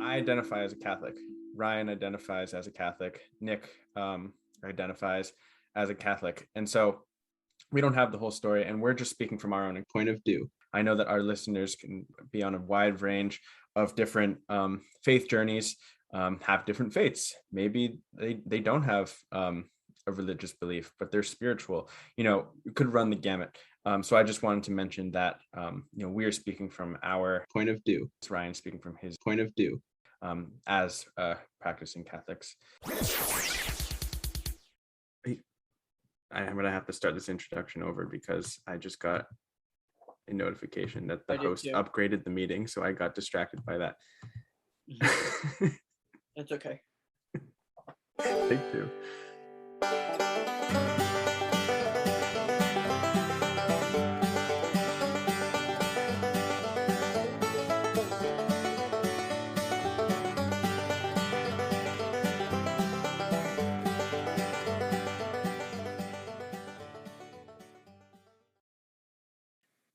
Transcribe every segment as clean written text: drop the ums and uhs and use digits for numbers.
I identify as a Catholic. Ryan identifies as a Catholic. Nick identifies as a Catholic. And so we don't have the whole story, and we're just speaking from our own point of view. I know that our listeners can be on a wide range of different faith journeys, have different faiths. Maybe they don't have a religious belief, but they're spiritual. You could run the gamut. So I just wanted to mention that we are speaking from our point of view. It's Ryan speaking from his point of view as practicing Catholics. I'm going to have to start this introduction over because I just got a notification that the host upgraded the meeting, so I got distracted by that. That's okay. Take two.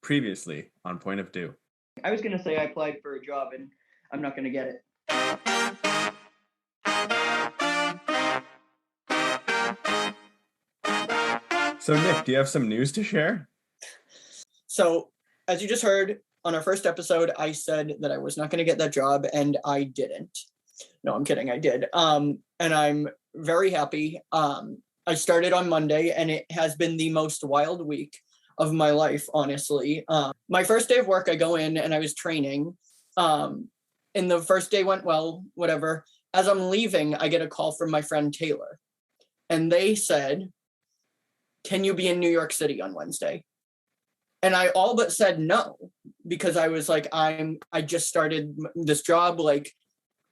Previously on Point of View. I was going to say I applied for a job and I'm not going to get it. So Nick, do you have some news to share? So as you just heard on our first episode, I said that I was not going to get that job and I didn't. No, I'm kidding. I did. And I'm very happy. I started on Monday and it has been the most wild week of my life, honestly. My first day of work, I go in and I was training. And the first day went well, whatever. As I'm leaving, I get a call from my friend Taylor. And they said, "Can you be in New York City on Wednesday?" And I all but said no, because I was like, I just started this job. Like,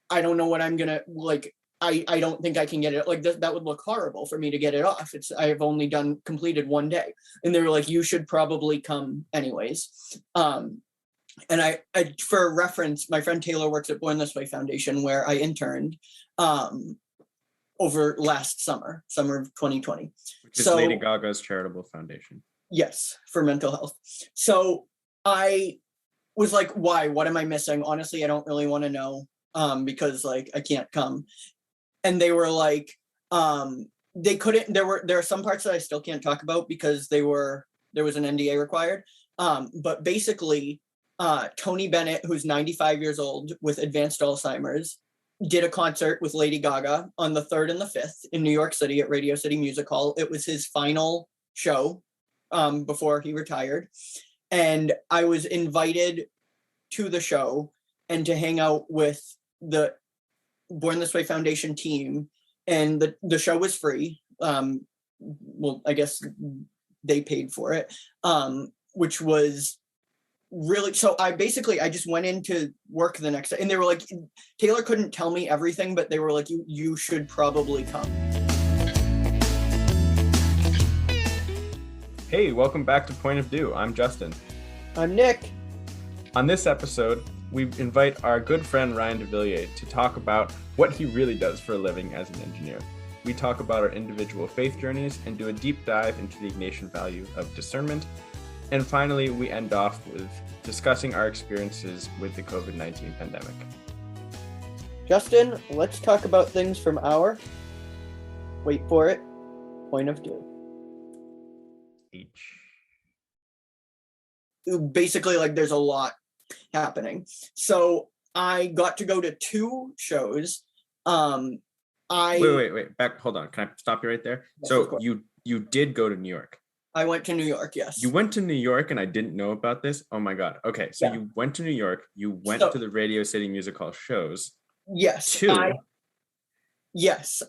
I don't know what I'm gonna, like, I don't think I can get it. Like that would look horrible for me to get it off. I've only completed one day. And they were like, "You should probably come anyways." And I for reference, my friend Taylor works at Born This Way Foundation, where I interned over last summer of 2020. Which is Lady Gaga's charitable foundation. Yes, for mental health. So I was like, why? What am I missing? Honestly, I don't really want to know because like I can't come. And they were like, they couldn't, there are some parts that I still can't talk about because there was an NDA required. But basically, Tony Bennett, who's 95 years old with advanced Alzheimer's, did a concert with Lady Gaga on the 3rd and the 5th in New York City at Radio City Music Hall. It was his final show before he retired. And I was invited to the show and to hang out with the Born This Way Foundation team, and the show was free. Well, I guess they paid for it, which was really, so I just went into work the next day, and they were like, Taylor couldn't tell me everything, but they were like, you should probably come. Hey, welcome back to Point of View. I'm Justin. I'm Nick. On this episode, we invite our good friend Ryan DeVillier to talk about what he really does for a living as an engineer. We talk about our individual faith journeys and do a deep dive into the Ignatian value of discernment. And finally, we end off with discussing our experiences with the COVID-19 pandemic. Justin, let's talk about things from our, wait for it, point of view. Basically, like, there's a lot happening. So I got to go to 2 shows. Wait, back, hold on. Can I stop you right there? Yes, so you did go to New York. I went to New York, yes. You went to New York and I didn't know about this? Oh my God. Okay, so yeah. You went to New York, you went to the Radio City Music Hall shows. Yes. 2. Yes.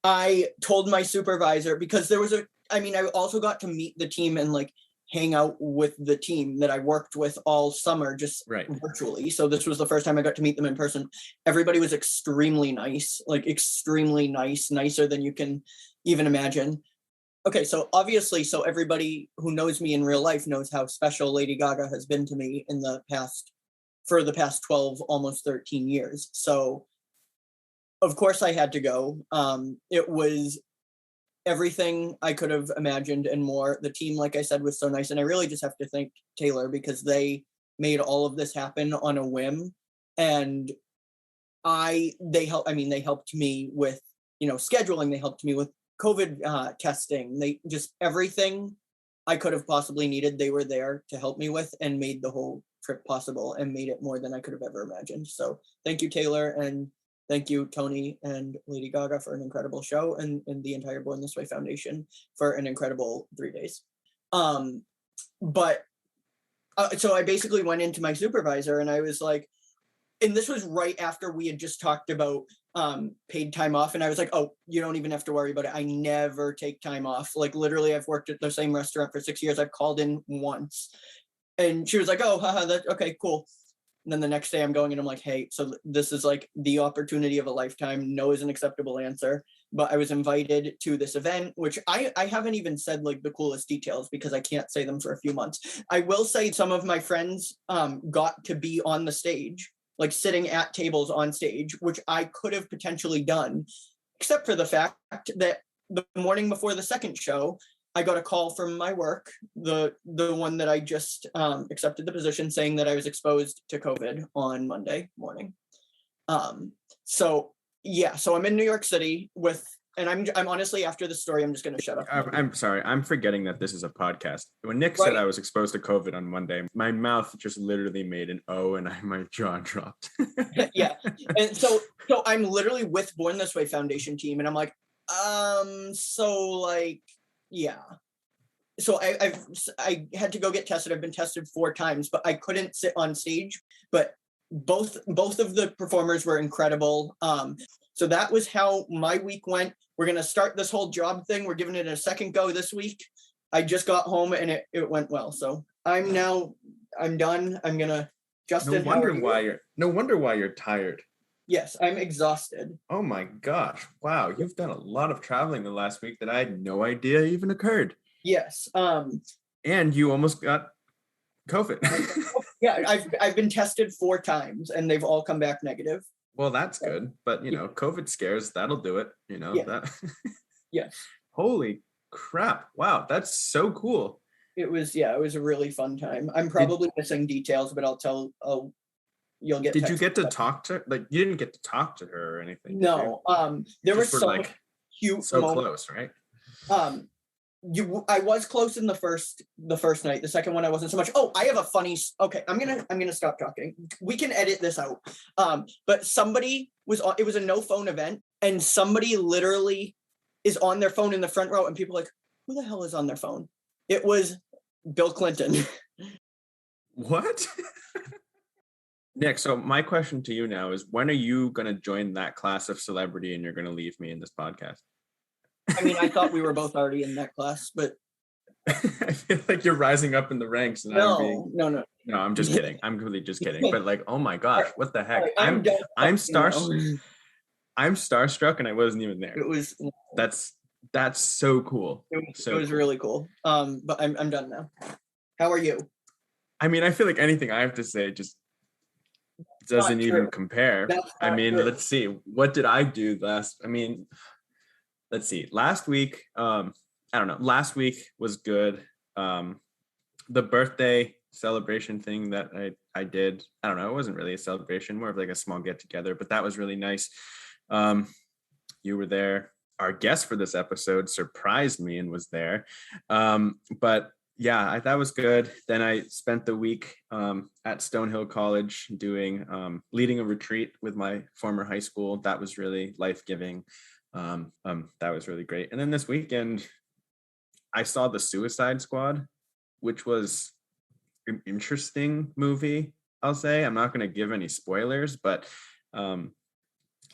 I told my supervisor, because I also got to meet the team and like hang out with the team that I worked with all summer, just virtually. So this was the first time I got to meet them in person. Everybody was extremely nice, like extremely nice, nicer than you can even imagine. Okay, so obviously, everybody who knows me in real life knows how special Lady Gaga has been to me for the past 12, almost 13 years. So of course I had to go. It was everything I could have imagined and more. The team, like I said, was so nice. And I really just have to thank Taylor, because they made all of this happen on a whim. And they helped me with, scheduling. They helped me with COVID testing. They just everything I could have possibly needed, they were there to help me with, and made the whole trip possible and made it more than I could have ever imagined. So thank you, Taylor, and thank you, Tony and Lady Gaga, for an incredible show, and the entire Born This Way Foundation for an incredible 3 days. But so I basically went into my supervisor and I was like, and this was right after we had just talked about paid time off. And I was like, oh, you don't even have to worry about it. I never take time off. Like literally, I've worked at the same restaurant for 6 years. I've called in once. And she was like, oh, haha, that's okay, cool. And then the next day I'm going and I'm like, hey, so this is like the opportunity of a lifetime. No is an acceptable answer. But I was invited to this event, which I haven't even said like the coolest details because I can't say them for a few months. I will say some of my friends got to be on the stage, like sitting at tables on stage, which I could have potentially done, except for the fact that the morning before the second show, I got a call from my work, the one that I just accepted the position, saying that I was exposed to COVID on Monday morning. So I'm in New York City and I'm honestly, after the story, I'm just going to shut up. I'm sorry. I'm forgetting that this is a podcast. When Nick said I was exposed to COVID on Monday, my mouth just literally made an O and my jaw dropped. Yeah. And so I'm literally with Born This Way Foundation team. And I'm like, yeah. So I had to go get tested. I've been tested 4 times, but I couldn't sit on stage. But both of the performers were incredible. So that was how my week went. We're going to start this whole job thing. We're giving it a second go this week. I just got home and it went well. So I'm done. I'm going to, Justin. No wonder why you're tired. Yes, I'm exhausted. Oh my gosh. Wow. You've done a lot of traveling the last week that I had no idea even occurred. Yes. And you almost got COVID. Yeah, I've been tested 4 times and they've all come back negative. Well, that's good. But, COVID scares, that'll do it. That. Yeah. Holy crap. Wow. That's so cool. It was a really fun time. I'm probably missing details, but you'll get. Did you get to talk to, you didn't get to talk to her or anything? No. There was so cute so moments. Close, right? I was close in the first night. The second one I wasn't so much. Oh, I have a funny. Okay, I'm gonna stop talking. We can edit this out. But somebody was on. It was a no phone event, and somebody literally is on their phone in the front row, and people are like, who the hell is on their phone? It was Bill Clinton. What? Nick, so my question to you now is, when are you gonna join that class of celebrity, and you're gonna leave me in this podcast? I mean, I thought we were both already in that class, but I feel like you're rising up in the ranks. And no. No, I'm just kidding. I'm really just kidding. But oh my gosh, what the heck? I'm starstruck, and I wasn't even there. It was. That's so cool. It was really cool. But I'm done now. How are you? I mean, I feel like anything I have to say just doesn't even compare. I mean, true. Let's see. What did I do last? I mean. Let's see. Last week, I don't know. Last week was good. The birthday celebration thing that I did, I don't know. It wasn't really a celebration, more of like a small get together, but that was really nice. You were there. Our guest for this episode surprised me and was there. But yeah, that was good. Then I spent the week at Stonehill College leading a retreat with my former high school. That was really life-giving. That was really great. And then this weekend I saw The Suicide Squad, which was an interesting movie. I'll say, I'm not going to give any spoilers, but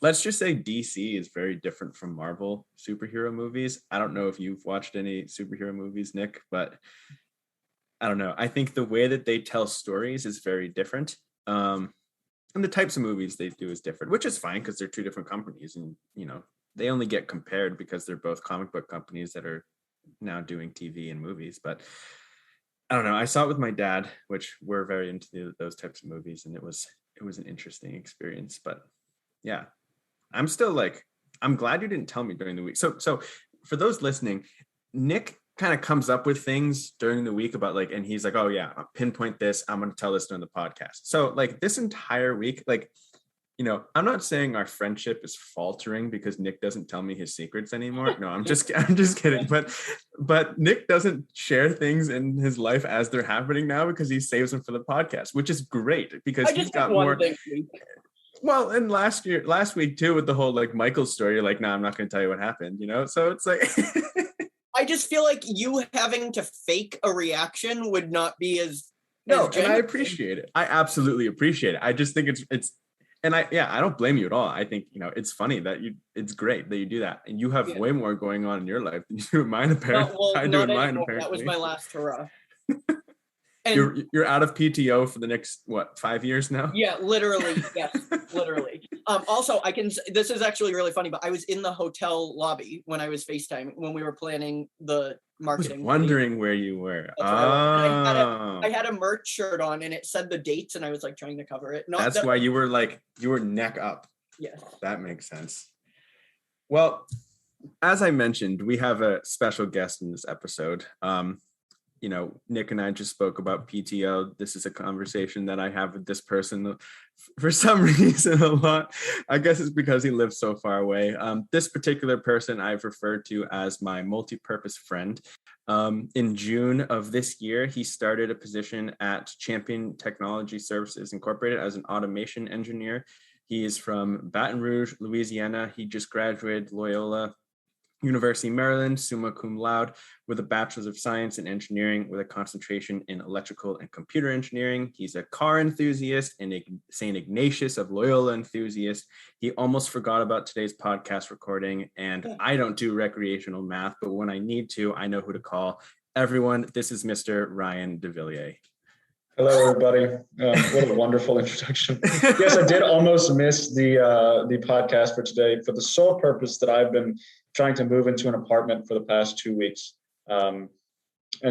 let's just say DC is very different from Marvel superhero movies. I don't know if you've watched any superhero movies, Nick, but I don't know. I think the way that they tell stories is very different. And the types of movies they do is different, which is fine because they're 2 different companies, and they only get compared because they're both comic book companies that are now doing TV and movies. But I don't know. I saw it with my dad, which we're very into those types of movies, and it was an interesting experience. But yeah, I'm still I'm glad you didn't tell me during the week. So for those listening, Nick kind of comes up with things during the week about and he's like, oh yeah, I'll pinpoint this. I'm going to tell this during the podcast. So this entire week, I'm not saying our friendship is faltering because Nick doesn't tell me his secrets anymore. No, I'm just kidding. But Nick doesn't share things in his life as they're happening now because he saves them for the podcast, which is great because he's got more. Well, and last week too, with the whole like Michael story, you're like, nah, I'm not going to tell you what happened, So it's like, I just feel like you having to fake a reaction would not be as no, and I appreciate it. I absolutely appreciate it. I just think it's. And I don't blame you at all. I think, it's funny that it's great that you do that. And you have way more going on in your life than you do in mine, apparently. I do in mine, apparently. That was my last hurrah. And you're out of PTO for the next, 5 years now? Yeah, literally. Yes, literally. Also, this is actually really funny, but I was in the hotel lobby when I was FaceTiming, when we were planning the marketing. I was wondering where you were. I had a merch shirt on and it said the dates and I was like trying to cover it. That's why you were neck up. Yes. That makes sense. Well, as I mentioned, we have a special guest in this episode. Nick and I just spoke about PTO. This is a conversation that I have with this person for some reason a lot. I guess it's because he lives so far away. This particular person I've referred to as my multi-purpose friend. In June of this year, he started a position at Champion Technology Services Incorporated as an automation engineer. He is from Baton Rouge, Louisiana. He just graduated Loyola University, Maryland, summa cum laude, with a Bachelor's of Science in Engineering with a concentration in electrical and computer engineering. He's a car enthusiast and a St. Ignatius of Loyola enthusiast. He almost forgot about today's podcast recording, and I don't do recreational math, but when I need to, I know who to call. Everyone, this is Mr. Ryan DeVillier. Hello, everybody. What a wonderful introduction. Yes, I did almost miss the podcast for today for the sole purpose that I've been trying to move into an apartment for the past 2 weeks. And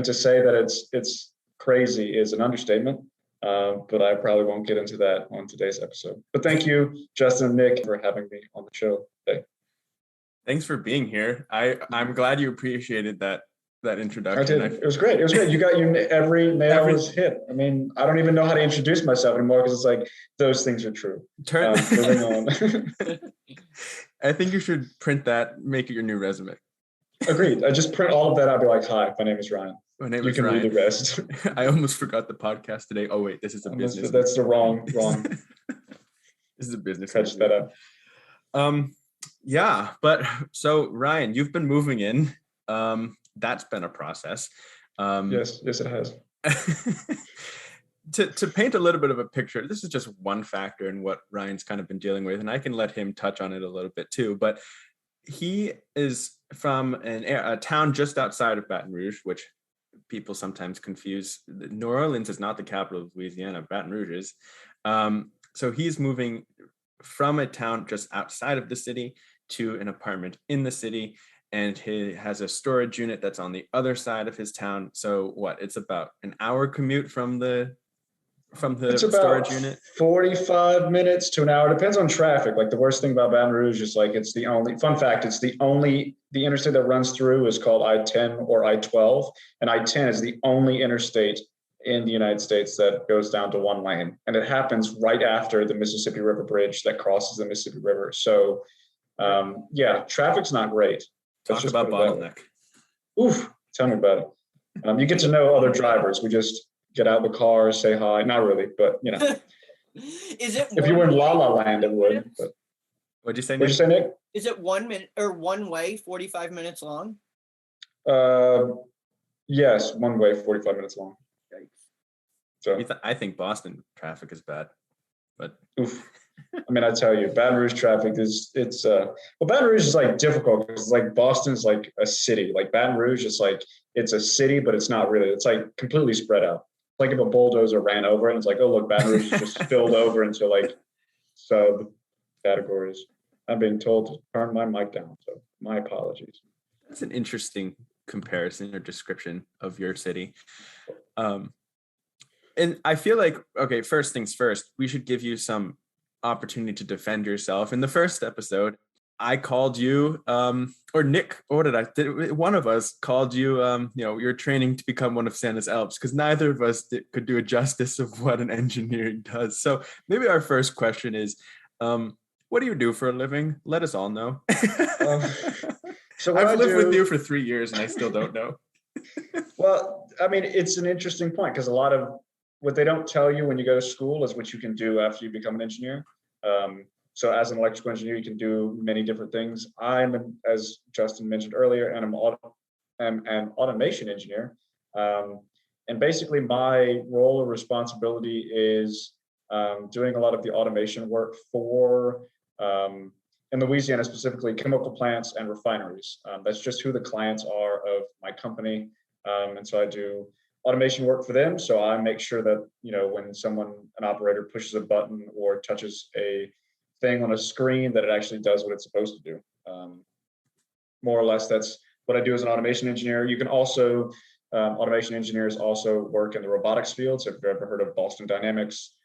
to say that it's crazy is an understatement, but I probably won't get into that on today's episode. But thank you, Justin and Nick, for having me on the show today. Thanks for being here. I'm glad you appreciated that introduction. I did. It was great. You got every nail was hit. I mean, I don't even know how to introduce myself anymore because it's like those things are true. Moving on. I think you should print that, make it your new resume. Agreed. I just print all of that. I'll be like, hi, my name is Ryan. My name is Ryan. You can read the rest. I almost forgot the podcast today. Oh, wait, this is a business. That's the wrong. This is a business. Catch that up. Yeah, but so Ryan, you've been moving in. That's been a process. Yes, it has. To paint a little bit of a picture, this is just one factor in what Ryan's kind of been dealing with, and I can let him touch on it a little bit too. But he is from a town just outside of Baton Rouge, which people sometimes confuse. New Orleans is not the capital of Louisiana. Baton Rouge is. So he's moving from a town just outside of the city to an apartment in the city. And he has a storage unit that's on the other side of his town. So it's about an hour commute from the storage unit? 45 minutes to an hour. Depends on traffic. Like the worst thing about Baton Rouge is like it's the interstate that runs through is called I-10 or I-12. And I-10 is the only interstate in the United States that goes down to one lane. And it happens right after the Mississippi River Bridge that crosses the Mississippi River. So traffic's not great. Talk about bottleneck. Oof, tell me about it. You get to know other drivers. We just get out of the car, say hi. Not really, but Is it? If you were in La La Land, it would. But. What'd you say, Nick? Is it 1 minute or one way, 45 minutes long? Yes, one way, 45 minutes long. So I think Boston traffic is bad, but oof. I mean, I tell you, Baton Rouge traffic Baton Rouge is like difficult because like Boston's like a city. Like Baton Rouge is like, it's a city, but it's not really. It's like completely spread out. Like if a bulldozer ran over it and it's like, oh, look, Baton Rouge is just spilled over into like sub categories. I'm being told to turn my mic down, so my apologies. That's an interesting comparison or description of your city. And I feel like, okay, first things first, we should give you some opportunity to defend yourself. In the first episode, I called you, or Nick, or one of us called you, you're training to become one of Santa's elves, because neither of us could do a justice of what an engineering does. So maybe our first question is, What do you do for a living? Let us all know. So I've lived with you for 3 years and I still don't know. Well, I mean, it's an interesting point because a lot of what they don't tell you when you go to school is what you can do after you become an engineer. So as an electrical engineer, you can do many different things. As Justin mentioned earlier, and I'm an automation engineer. And basically my role or responsibility is doing a lot of the automation work for, in Louisiana specifically, chemical plants and refineries. That's just who the clients are of my company. And so I do automation work for them. So I make sure that, when an operator pushes a button or touches a thing on a screen, that it actually does what it's supposed to do. More or less, that's what I do as an automation engineer. You can also, automation engineers also work in the robotics field. So if you've ever heard of Boston Dynamics,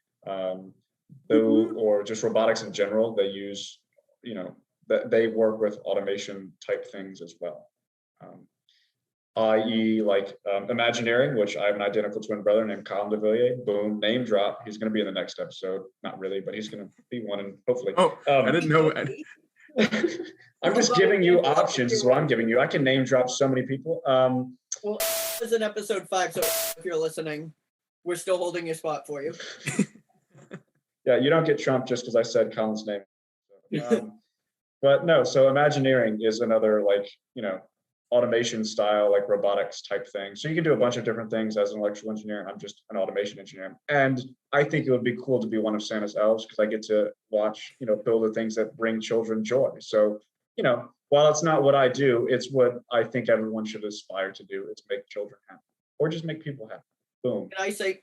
or just robotics in general, they use, that they work with automation type things as well. I.e. like Imagineering, which I have an identical twin brother named Ryan DeVillier. Boom, name drop. He's going to be in the next episode. Not really, but he's going to be one, and hopefully. Oh, I didn't know. I'm just giving you options. Is what I'm giving you. I can name drop so many people. Well, this is in episode 5, so if you're listening, we're still holding your spot for you. Yeah, you don't get trumped just because I said Colin's name. But no, so Imagineering is another automation style, like robotics type thing. So you can do a bunch of different things as an electrical engineer. I'm just an automation engineer. And I think it would be cool to be one of Santa's elves because I get to watch, build the things that bring children joy. So, while it's not what I do, it's what I think everyone should aspire to do. It's make children happy or just make people happy. Boom.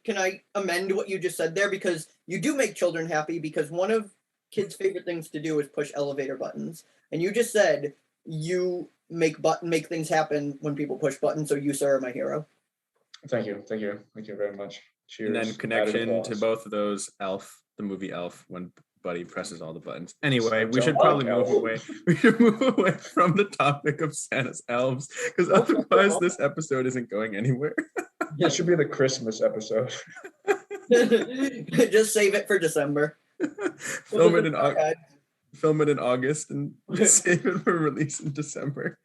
Can I amend what you just said there? Because you do make children happy, because one of kids' favorite things to do is push elevator buttons. And you just said you make things happen when people push buttons. So you, sir, are my hero. Thank you very much. Cheers. And then connection to both of those, Elf, the movie Elf, when Buddy presses all the buttons. Anyway, we should probably move away. We should move away from the topic of Santa's elves, because otherwise this episode isn't going anywhere. It should be the Christmas episode. Just save it for December. Film it in August and save it for release in December.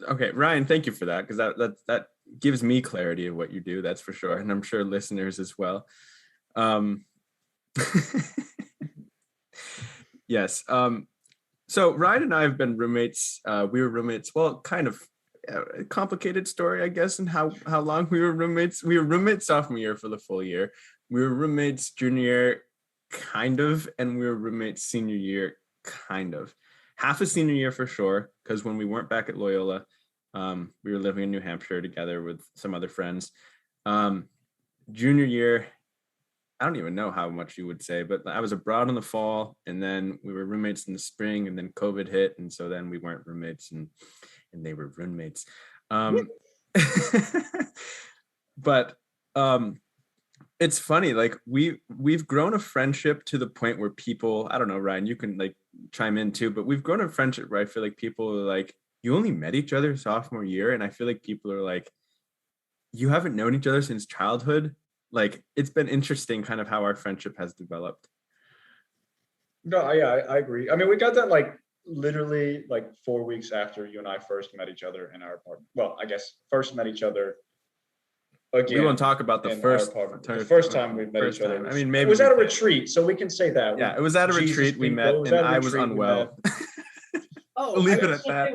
Okay, Ryan, thank you for that, because that gives me clarity of what you do, that's for sure, and I'm sure listeners as well. Yes. So Ryan and I have been roommates. We were roommates. Well, kind of a complicated story, I guess, and how long we were roommates. We were roommates sophomore year for the full year. We were roommates junior year, kind of, and we were roommates senior year, kind of. Half a senior year for sure, because when we weren't back at Loyola, we were living in New Hampshire together with some other friends. Junior year, I don't even know how much you would say, but I was abroad in the fall, and then we were roommates in the spring, and then COVID hit, and so then we weren't roommates, and they were roommates. But it's funny, like we've grown a friendship to the point where people, I don't know, Ryan, you can like chime in too, but we've grown a friendship where I feel like people are like, you only met each other sophomore year, and I feel like people are like, you haven't known each other since childhood. Like, it's been interesting kind of how our friendship has developed. No, yeah, I agree. I mean, we got that like literally like 4 weeks after you and I first met each other in our apartment. Well, I guess first met each other again. We won't talk about the first time we met each other. I mean, maybe it was at a retreat, so we can say that. Yeah, it was at a retreat we met, and I was unwell. Oh, we'll leave it at that.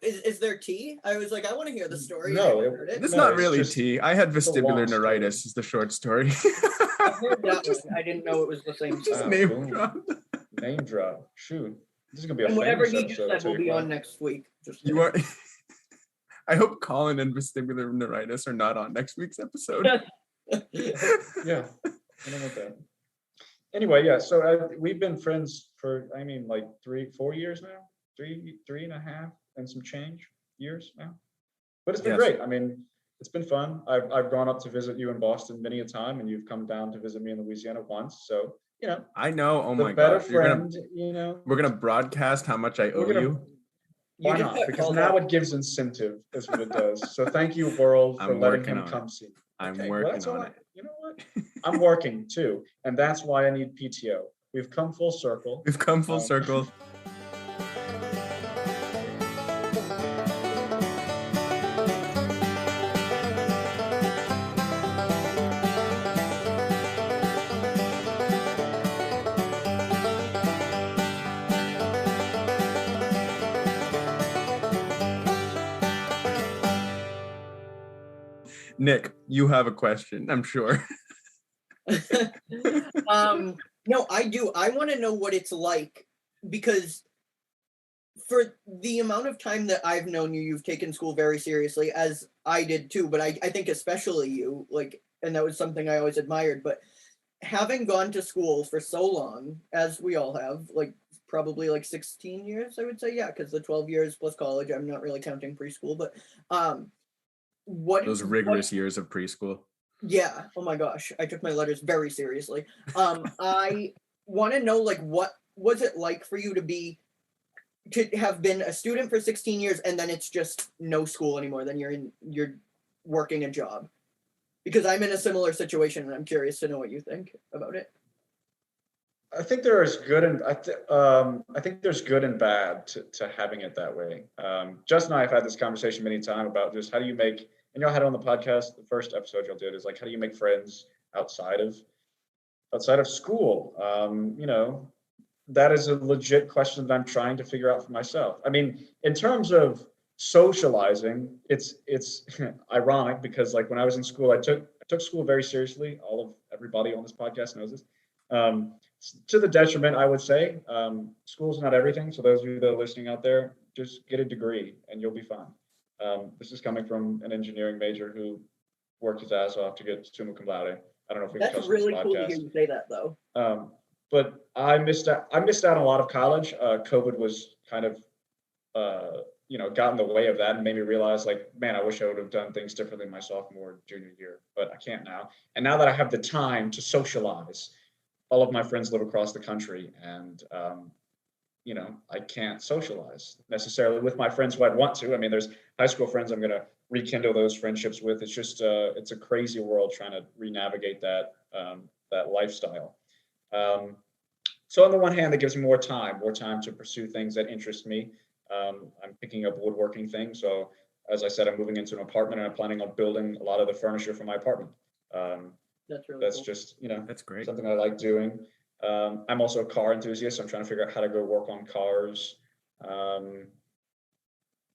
Is there tea? I was like, I want to hear the story. No, it's not really tea. I had vestibular neuritis is the short story. I've heard that one. I didn't know it was the same. Just name drop. Name drop. Shoot. This is going to be a whatever he just said will be on next week. You are. I hope Colin and vestibular neuritis are not on next week's episode. Yeah. I don't want that. Anyway, yeah. So we've been friends for, I mean, like 3-4 years now. 3.5 and some change years now, but it's been great. I mean, it's been fun. I've gone up to visit you in Boston many a time, and you've come down to visit me in Louisiana once. So, I know. Oh the my better gosh. friend, We're gonna broadcast how much I we're owe gonna. you. You Why just not? got Because called now out. it gives incentive, is what it does. So thank you, world, for I'm letting working him on come it. see me. I'm Okay, well, working that's all on right. it. You know what? I'm working too, and that's why I need PTO. We've come full circle. We've come full Um, circle. Nick, you have a question, I'm sure. No, I do. I want to know what it's like, because for the amount of time that I've known you, you've taken school very seriously, as I did too, but I think especially you, like, and that was something I always admired. But having gone to school for so long, as we all have, like probably like 16 years, I would say, yeah, because the 12 years plus college, I'm not really counting preschool, but Those rigorous years of preschool. yeah, oh my gosh, I took my letters very seriously. I want to know, like, what was it like for you to have been a student for 16 years and then it's just no school anymore, then you're working a job? Because I'm in a similar situation and I'm curious to know what you think about it. I think there's good and I think there's good and bad to having it that way. Justin and I have had this conversation many times about just how do you make, and y'all had it on the podcast, the first episode y'all did is like, how do you make friends outside of school? That is a legit question that I'm trying to figure out for myself. I mean, in terms of socializing, it's ironic because like when I was in school, I took school very seriously. Everybody on this podcast knows this. Um, to the detriment, I would say. School's not everything. So those of you that are listening out there, just get a degree and you'll be fine. This is coming from an engineering major who worked his ass off to get summa cum laude. I don't know if we can That's cuss on this really cool to hear podcast. you say that, though. But I missed out on a lot of college. COVID was kind of got in the way of that and made me realize like, man, I wish I would have done things differently my sophomore, junior year, but I can't now. And now that I have the time to socialize, all of my friends live across the country, and I can't socialize necessarily with my friends who I'd want to. I mean, there's high school friends I'm going to rekindle those friendships with. It's just it's a crazy world trying to re-navigate that lifestyle. So on the one hand, that gives me more time to pursue things that interest me. I'm picking up woodworking things. So as I said, I'm moving into an apartment and I'm planning on building a lot of the furniture for my apartment. That's cool. just, That's great. something I like doing. I'm also a car enthusiast. So I'm trying to figure out how to go work on cars. So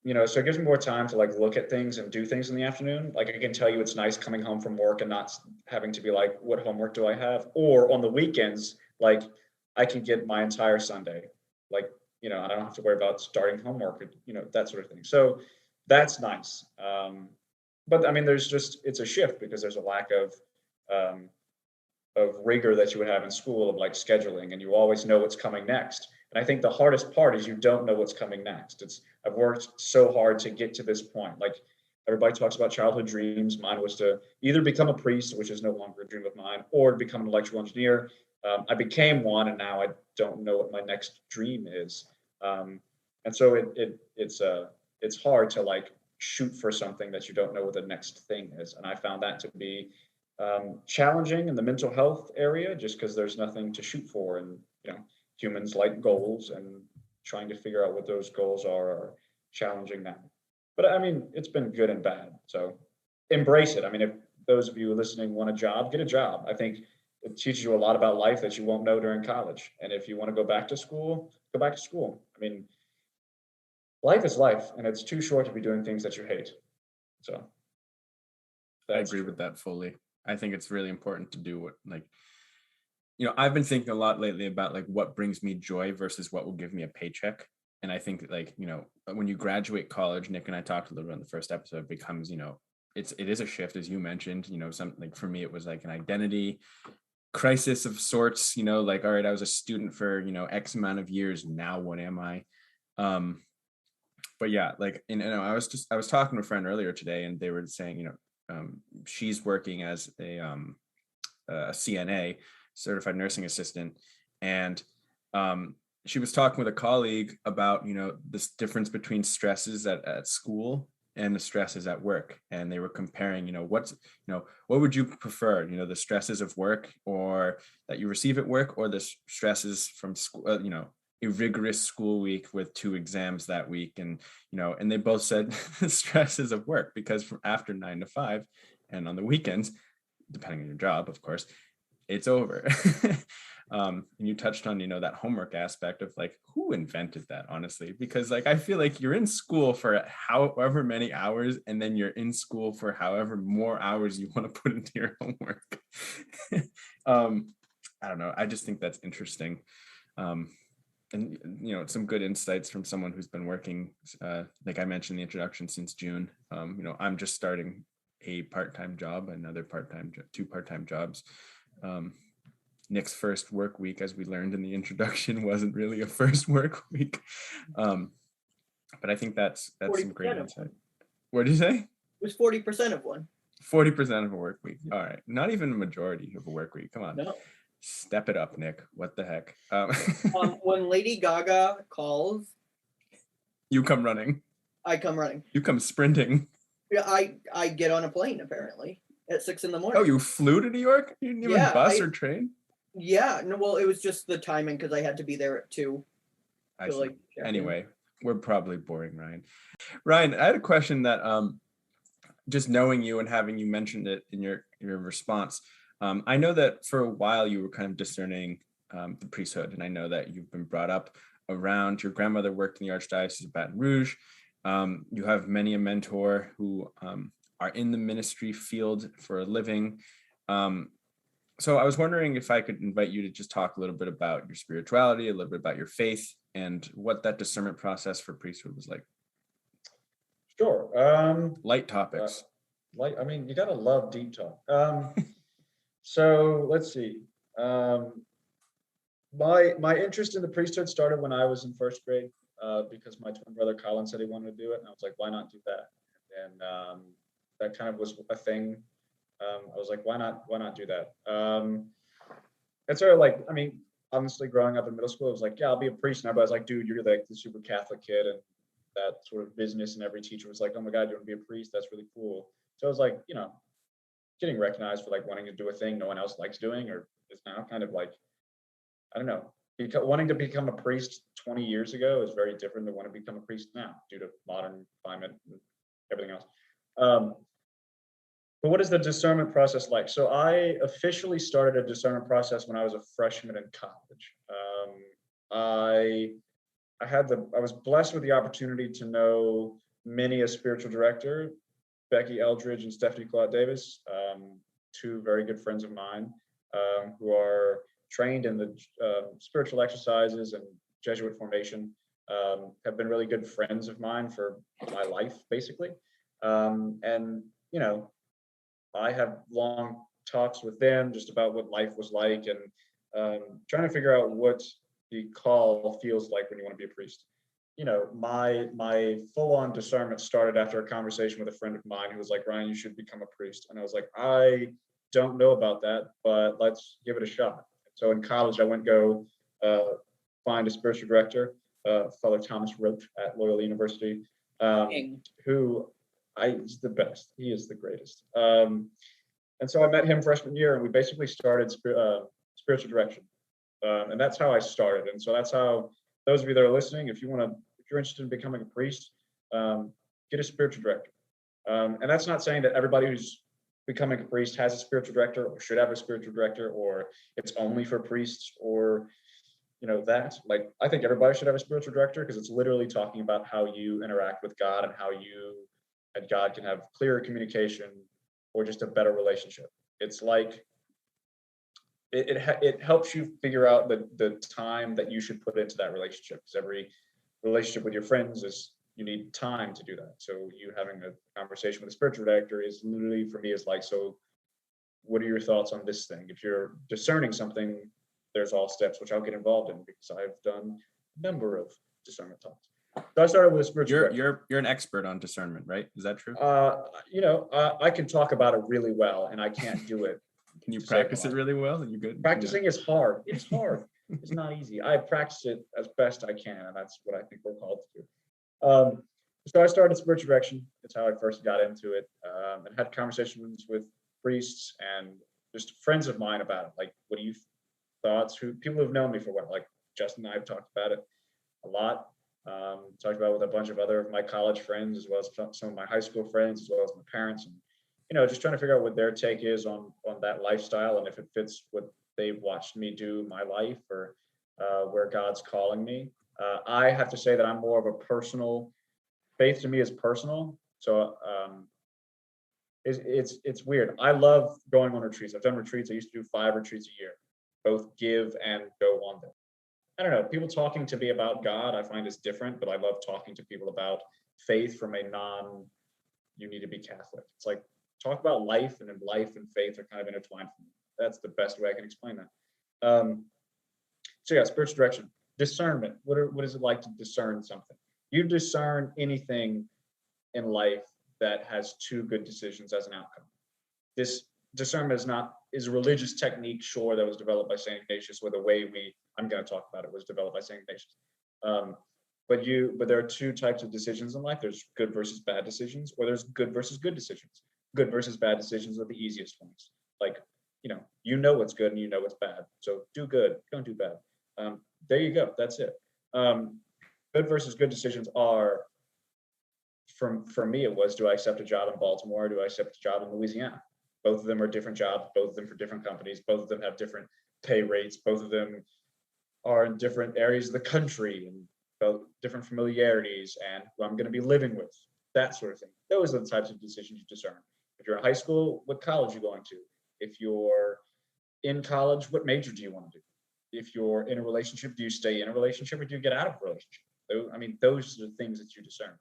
it gives me more time to like look at things and do things in the afternoon. Like I can tell you it's nice coming home from work and not having to be like, what homework do I have? Or on the weekends, like I can get my entire Sunday. Like, I don't have to worry about starting homework or, that sort of thing. So that's nice. But I mean, it's a shift because there's a lack of rigor that you would have in school of like scheduling, and you always know what's coming next. And I think the hardest part is you don't know what's coming next. I've worked so hard to get to this point. Like everybody talks about childhood dreams. Mine was to either become a priest, which is no longer a dream of mine, or to become an electrical engineer. I became one, and now I don't know what my next dream is. And so it's hard to like shoot for something that you don't know what the next thing is. And I found that to be challenging in the mental health area, just because there's nothing to shoot for, and humans like goals, and trying to figure out what those goals are challenging now. But I mean, it's been good and bad. So embrace it. I mean, if those of you listening want a job, get a job. I think it teaches you a lot about life that you won't know during college. And if you want to go back to school, go back to school. I mean, life is life, and it's too short to be doing things that you hate. So I agree with that fully. I think it's really important to do what, like, I've been thinking a lot lately about like what brings me joy versus what will give me a paycheck. And I think like, when you graduate college, Nick and I talked a little bit on the first episode, it becomes, it is a shift, as you mentioned, something like for me, it was like an identity crisis of sorts, like, all right, I was a student for, X amount of years. Now, what am I? But yeah, like, I was talking to a friend earlier today, and they were saying, she's working as a CNA, certified nursing assistant, and she was talking with a colleague about, this difference between stresses at school and the stresses at work. And they were comparing, what would you prefer, the stresses of work or that you receive at work, or the stresses from school, a rigorous school week with 2 exams that week. And, and they both said the stresses of work, because from after 9 to 5 and on the weekends, depending on your job, of course, it's over. And you touched on, that homework aspect of like, who invented that, honestly? Because like, I feel like you're in school for however many hours, and then you're in school for however more hours you want to put into your homework. I don't know. I just think that's interesting. And, some good insights from someone who's been working, like I mentioned in the introduction, since June. I'm just starting a part-time job, two part-time jobs. Nick's first work week, as we learned in the introduction, wasn't really a first work week. But I think that's some great insight. What did you say? It was 40% of one. 40% of a work week. All right. Not even a majority of a work week. Come on. No. Step it up, Nick. What the heck? When Lady Gaga calls, you come running. I come running. You come sprinting. Yeah, I get on a plane apparently at 6 a.m. Oh, you flew to New York? You didn't even bus or train? Yeah, no, well, it was just the timing because I had to be there at 2. I see. Anyway, we're probably boring, Ryan. Ryan, I had a question that just knowing you and having you mentioned it in your response, I know that for a while you were kind of discerning the priesthood, and I know that you've been brought up around, your grandmother worked in the Archdiocese of Baton Rouge. You have many a mentor who are in the ministry field for a living. So I was wondering if I could invite you to just talk a little bit about your spirituality, a little bit about your faith, and what that discernment process for priesthood was like. Sure. Light topics. You gotta love deep talk. So let's see. My interest in the priesthood started when I was in first grade, because my twin brother Colin said he wanted to do it, and I was like, why not do that? And that kind of was a thing. I was like, why not do that? And sort of like, honestly, growing up in middle school, it was like, yeah, I'll be a priest. And everybody's like, dude, you're like the super Catholic kid. And that sort of business, and every teacher was like, oh my God, you want to be a priest? That's really cool. So I was like, getting recognized for like wanting to do a thing no one else likes doing, or is now kind of like, I don't know. Wanting to become a priest 20 years ago is very different than wanting to become a priest now due to modern climate and everything else. But what is the discernment process like? So I officially started a discernment process when I was a freshman in college. I was blessed with the opportunity to know many a spiritual director, Becky Eldridge and Stephanie Claude Davis, 2 very good friends of mine, who are trained in the spiritual exercises and Jesuit formation, have been really good friends of mine for my life, basically. And I have long talks with them just about what life was like, and trying to figure out what the call feels like when you want to be a priest. My full-on discernment started after a conversation with a friend of mine who was like, Ryan, you should become a priest. And I was like, I don't know about that, but let's give it a shot. So in college, I went go find a spiritual director, Father Thomas Roach at Loyola University, who is the best. He is the greatest. And so I met him freshman year, and we basically started spiritual direction. And that's how I started. And so that's how, those of you that are listening, if you're interested in becoming a priest, get a spiritual director. And that's not saying that everybody who's becoming a priest has a spiritual director or should have a spiritual director, or it's only for priests, or that. Like, I think everybody should have a spiritual director, because it's literally talking about how you interact with God and how you and God can have clearer communication or just a better relationship. It's like it helps you figure out the time that you should put into that relationship, because every relationship with your friends is, you need time to do that. So you having a conversation with a spiritual director is literally, for me, is like, so what are your thoughts on this thing? If you're discerning something, there's all steps which I'll get involved in, because I've done a number of discernment talks. So I started with a spiritual direction. You're an expert on discernment, right? Is that true? I can talk about it really well, and I can't do it. Can you practice it really well? Are you good? Practicing is hard. It's hard. It's not easy. I practice it as best I can, and that's what I think we're called to do. So I started spiritual direction. That's how I first got into it, and had conversations with priests and just friends of mine about it. Like, what do you thoughts? Who people who've known me for what? Like Justin and I have talked about it a lot. Talked about it with a bunch of other of my college friends, as well as some of my high school friends, as well as my parents, and just trying to figure out what their take is on that lifestyle, and if it fits what they've watched me do my life, or where God's calling me. I have to say that I'm more of a personal faith. To me is personal, so it's weird. I love going on retreats. I've done retreats. I used to do 5 retreats a year, both give and go on them. I don't know, people talking to me about God, I find is different, but I love talking to people about faith from a you need to be Catholic. It's like, talk about life, and then life and faith are kind of intertwined for me. That's the best way I can explain that. So yeah, spiritual direction, discernment. What is it like to discern something? You discern anything in life that has 2 good decisions as an outcome. This discernment is a religious technique, sure, that was developed by Saint Ignatius, where the way I'm going to talk about it was developed by Saint Ignatius. But there are 2 types of decisions in life. There's good versus bad decisions, or there's good versus good decisions. Good versus bad decisions are the easiest ones. Like, what's good and what's bad. So do good, don't do bad. There you go. That's it. Good versus good decisions are, for me, it was, do I accept a job in Baltimore, or do I accept a job in Louisiana? Both of them are different jobs, both of them for different companies, both of them have different pay rates, both of them are in different areas of the country, and both different familiarities, and who I'm going to be living with, that sort of thing. Those are the types of decisions you discern. If you're in high school, what college are you going to? If you're in college, what major do you want to do? If you're in a relationship, do you stay in a relationship, or do you get out of a relationship? Those are the things that you discern.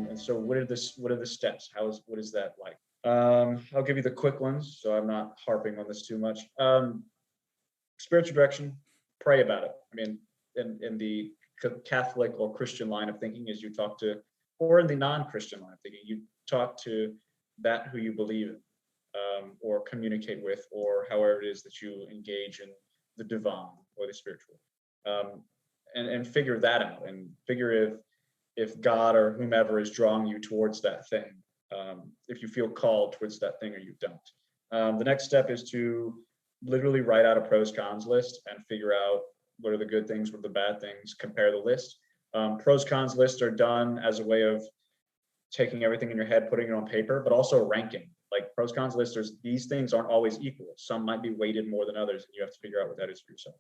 And so what are the steps? What is that like? I'll give you the quick ones, so I'm not harping on this too much. Spiritual direction, pray about it. In the Catholic or Christian line of thinking, as you talk to, or in the non-Christian line of thinking, you talk to that who you believe in, or communicate with, or however it is that you engage in the divine or the spiritual, and figure that out, and figure if God or whomever is drawing you towards that thing, if you feel called towards that thing or you don't. The next step is to literally write out a pros cons list and figure out what are the good things, what are the bad things, compare the list. Pros cons lists are done as a way of taking everything in your head, putting it on paper, but also ranking. Like pros cons lists, these things aren't always equal. Some might be weighted more than others, and you have to figure out what that is for yourself.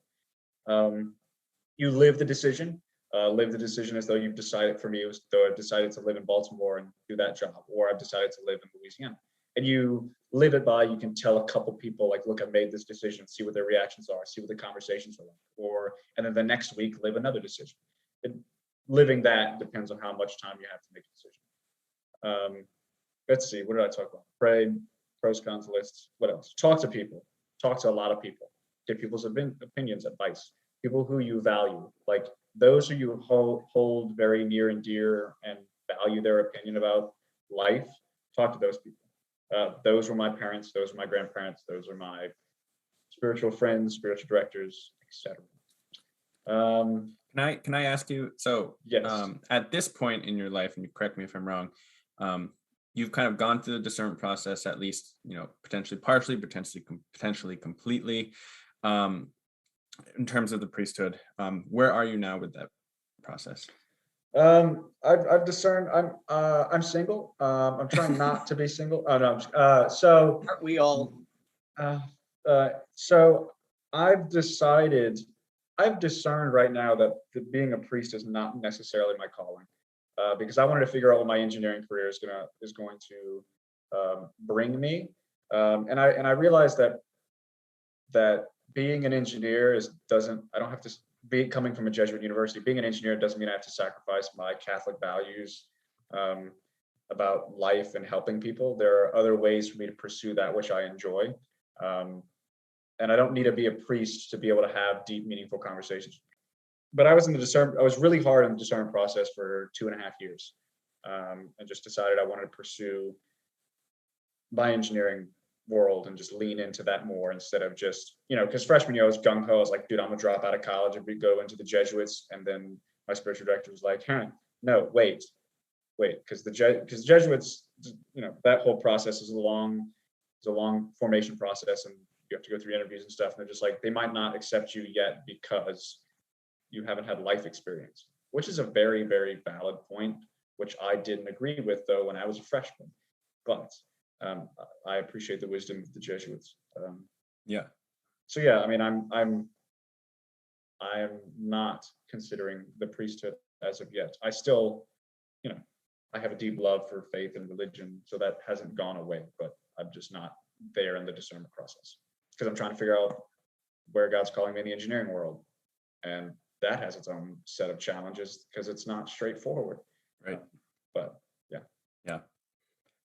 You live the decision. Live the decision as though you've decided. For me, it was though I've decided to live in Baltimore and do that job, or I've decided to live in Louisiana. And you live it by, you can tell a couple people, like, look, I made this decision, see what their reactions are, see what the conversations are like, and then the next week, live another decision. Living that depends on how much time you have to make a decision. Let's see, what did I talk about? Pray, pros, cons lists, what else? Talk to people, talk to a lot of people, get people's opinions, advice, people who you value, like those who you hold very near and dear and value their opinion about life. Talk to those people. Those were my parents, those were my grandparents, those are my spiritual friends, spiritual directors, etc. Can I ask you, so yes. At this point in your life, and you correct me if I'm wrong, you've kind of gone through the discernment process, at least, potentially partially, potentially completely, in terms of the priesthood. Where are you now with that process? I've discerned. I'm single. I'm trying not to be single. Oh no. So aren't we all? So I've discerned right now that being a priest is not necessarily my calling, because I wanted to figure out what my engineering career is going to bring me, and I realized that being an engineer I don't have to be coming from a Jesuit university. Being an engineer doesn't mean I have to sacrifice my Catholic values about life and helping people. There are other ways for me to pursue that which I enjoy. And I don't need to be a priest to be able to have deep, meaningful conversations. But I was really hard in the discernment process for 2.5 years, and just decided I wanted to pursue my engineering world and just lean into that more instead of just, because freshman year I was gung ho. I was like, dude, I'm gonna drop out of college and go into the Jesuits. And then my spiritual director was like, no, wait, because the Jesuits, that whole process is a long formation process, and you have to go through interviews and stuff. And they're just like, they might not accept you yet because you haven't had life experience, which is a very, very valid point, which I didn't agree with though when I was a freshman. But I appreciate the wisdom of the Jesuits. Yeah. So yeah, I mean, I'm not considering the priesthood as of yet. I still, I have a deep love for faith and religion, so that hasn't gone away. But I'm just not there in the discernment process because I'm trying to figure out where God's calling me in the engineering world, and that has its own set of challenges because it's not straightforward. Right. But yeah. Yeah.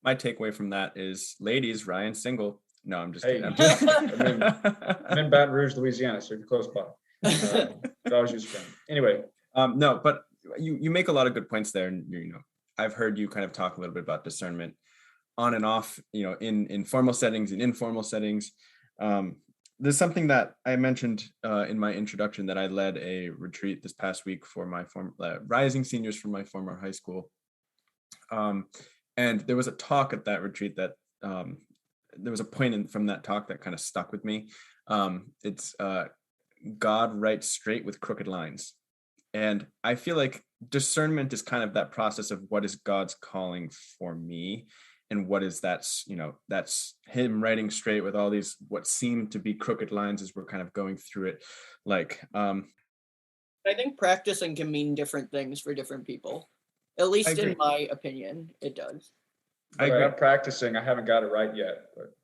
My takeaway from that is, ladies, Ryan's single. No, I'm just Hey, kidding. I'm in Baton Rouge, Louisiana, so you're close by. Could always use a friend. Anyway. No, but you make a lot of good points there, and I've heard you kind of talk a little bit about discernment on and off, in formal settings and informal settings. There's something that I mentioned in my introduction, that I led a retreat this past week for my rising seniors from my former high school. And there was a talk at that retreat that there was a point from that talk that kind of stuck with me. It's God writes straight with crooked lines. And I feel like discernment is kind of that process of what is God's calling for me, and what is that's him writing straight with all these what seem to be crooked lines as we're kind of going through it. I think practicing can mean different things for different people. At least in my opinion, it does. I agree. I'm practicing. I haven't got it right yet. But.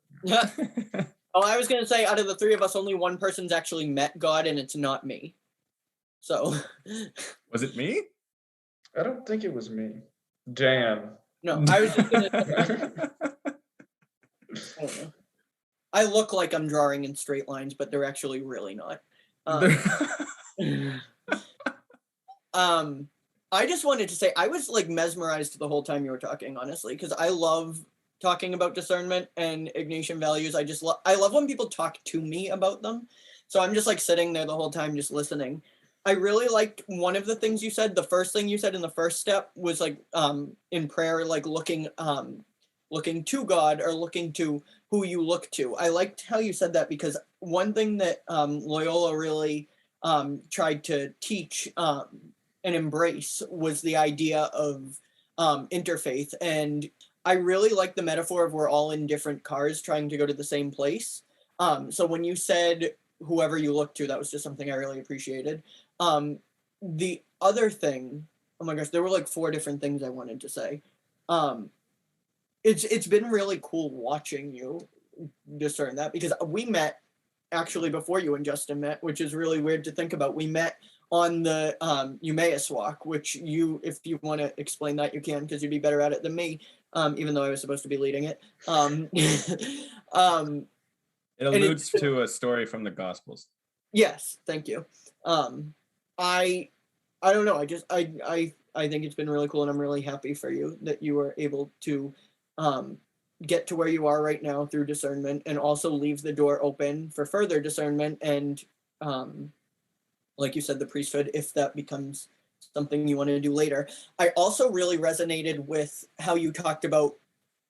I was going to say, out of the three of us, only one person's actually met God, and it's not me. So. Was it me? I don't think it was me. Damn. No, I was just going to say. I look like I'm drawing in straight lines, but they're actually really not. I just wanted to say, I was like mesmerized the whole time you were talking, honestly, because I love talking about discernment and Ignatian values. I love when people talk to me about them. So I'm just like sitting there the whole time, just listening. I really liked one of the things you said. The first thing you said in the first step was like in prayer, like looking to God, or looking to who you look to. I liked how you said that, because one thing that Loyola really tried to teach and embrace was the idea of interfaith. And I really like the metaphor of we're all in different cars trying to go to the same place. So when you said whoever you look to, that was just something I really appreciated. The other thing, oh my gosh, there were like 4 different things I wanted to say. It's been really cool watching you discern that, because we met actually before you and Justin met, which is really weird to think about. We met on the Emmaus walk, which if you want to explain that, you can, because you'd be better at it than me, even though I was supposed to be leading it. It alludes to a story from the Gospels. Yes, thank you. I don't know. I think it's been really cool, and I'm really happy for you that you were able to get to where you are right now through discernment, and also leave the door open for further discernment and like you said, the priesthood, if that becomes something you want to do later. I also really resonated with how you talked about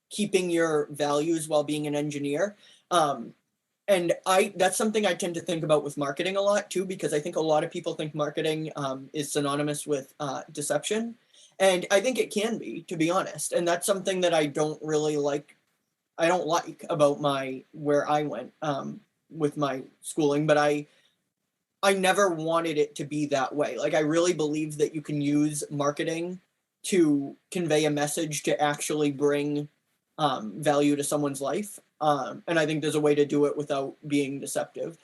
keeping your values while being an engineer. And that's something I tend to think about with marketing a lot too, because I think a lot of people think marketing is synonymous with deception. And I think it can be, to be honest. And that's something that I don't really like. I don't like about where I went with my schooling, but I never wanted it to be that way. Like, I really believe that you can use marketing to convey a message to actually bring value to someone's life. And I think there's a way to do it without being deceptive.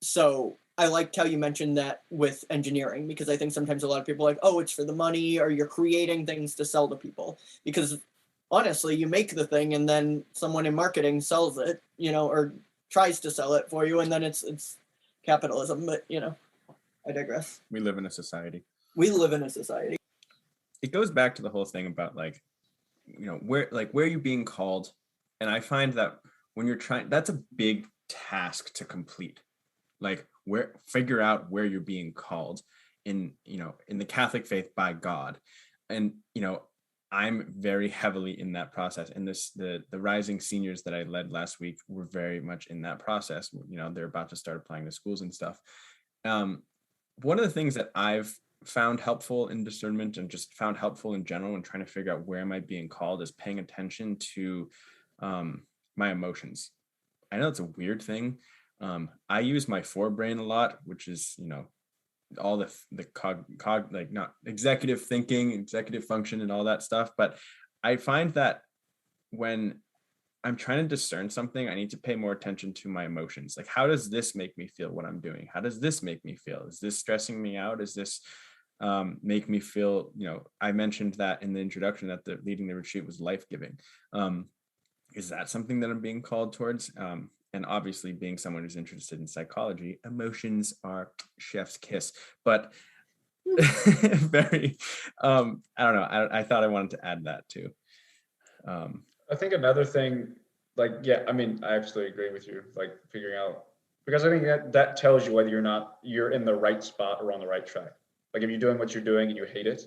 So I liked how you mentioned that with engineering, because I think sometimes a lot of people are like, oh, it's for the money, or you're creating things to sell to people. Because honestly, you make the thing and then someone in marketing sells it, or tries to sell it for you, and then it's capitalism. But I digress. We live in a society. We live in a society. It goes back to the whole thing about where are you being called? And I find that when you're trying, that's a big task to complete. Figure out where you're being called in the Catholic faith by God. And, I'm very heavily in that process. And the rising seniors that I led last week were very much in that process. They're about to start applying to schools and stuff. One of the things that I've found helpful in discernment and just found helpful in general when trying to figure out where am I being called is paying attention to my emotions. I know it's a weird thing. I use my forebrain a lot, which is, all the not executive thinking, executive function and all that stuff. But I find that when I'm trying to discern something, I need to pay more attention to my emotions. Like, how does this make me feel what I'm doing? How does this make me feel? Is this stressing me out? Is this make me feel, I mentioned that in the introduction that leading the retreat was life-giving. Is that something that I'm being called towards? And obviously, being someone who's interested in psychology, emotions are chef's kiss. But very, I don't know. I thought I wanted to add that too. I think another thing, I absolutely agree with you. Figuring out, because I think that tells you whether you're in the right spot or on the right track. If you're doing what you're doing and you hate it.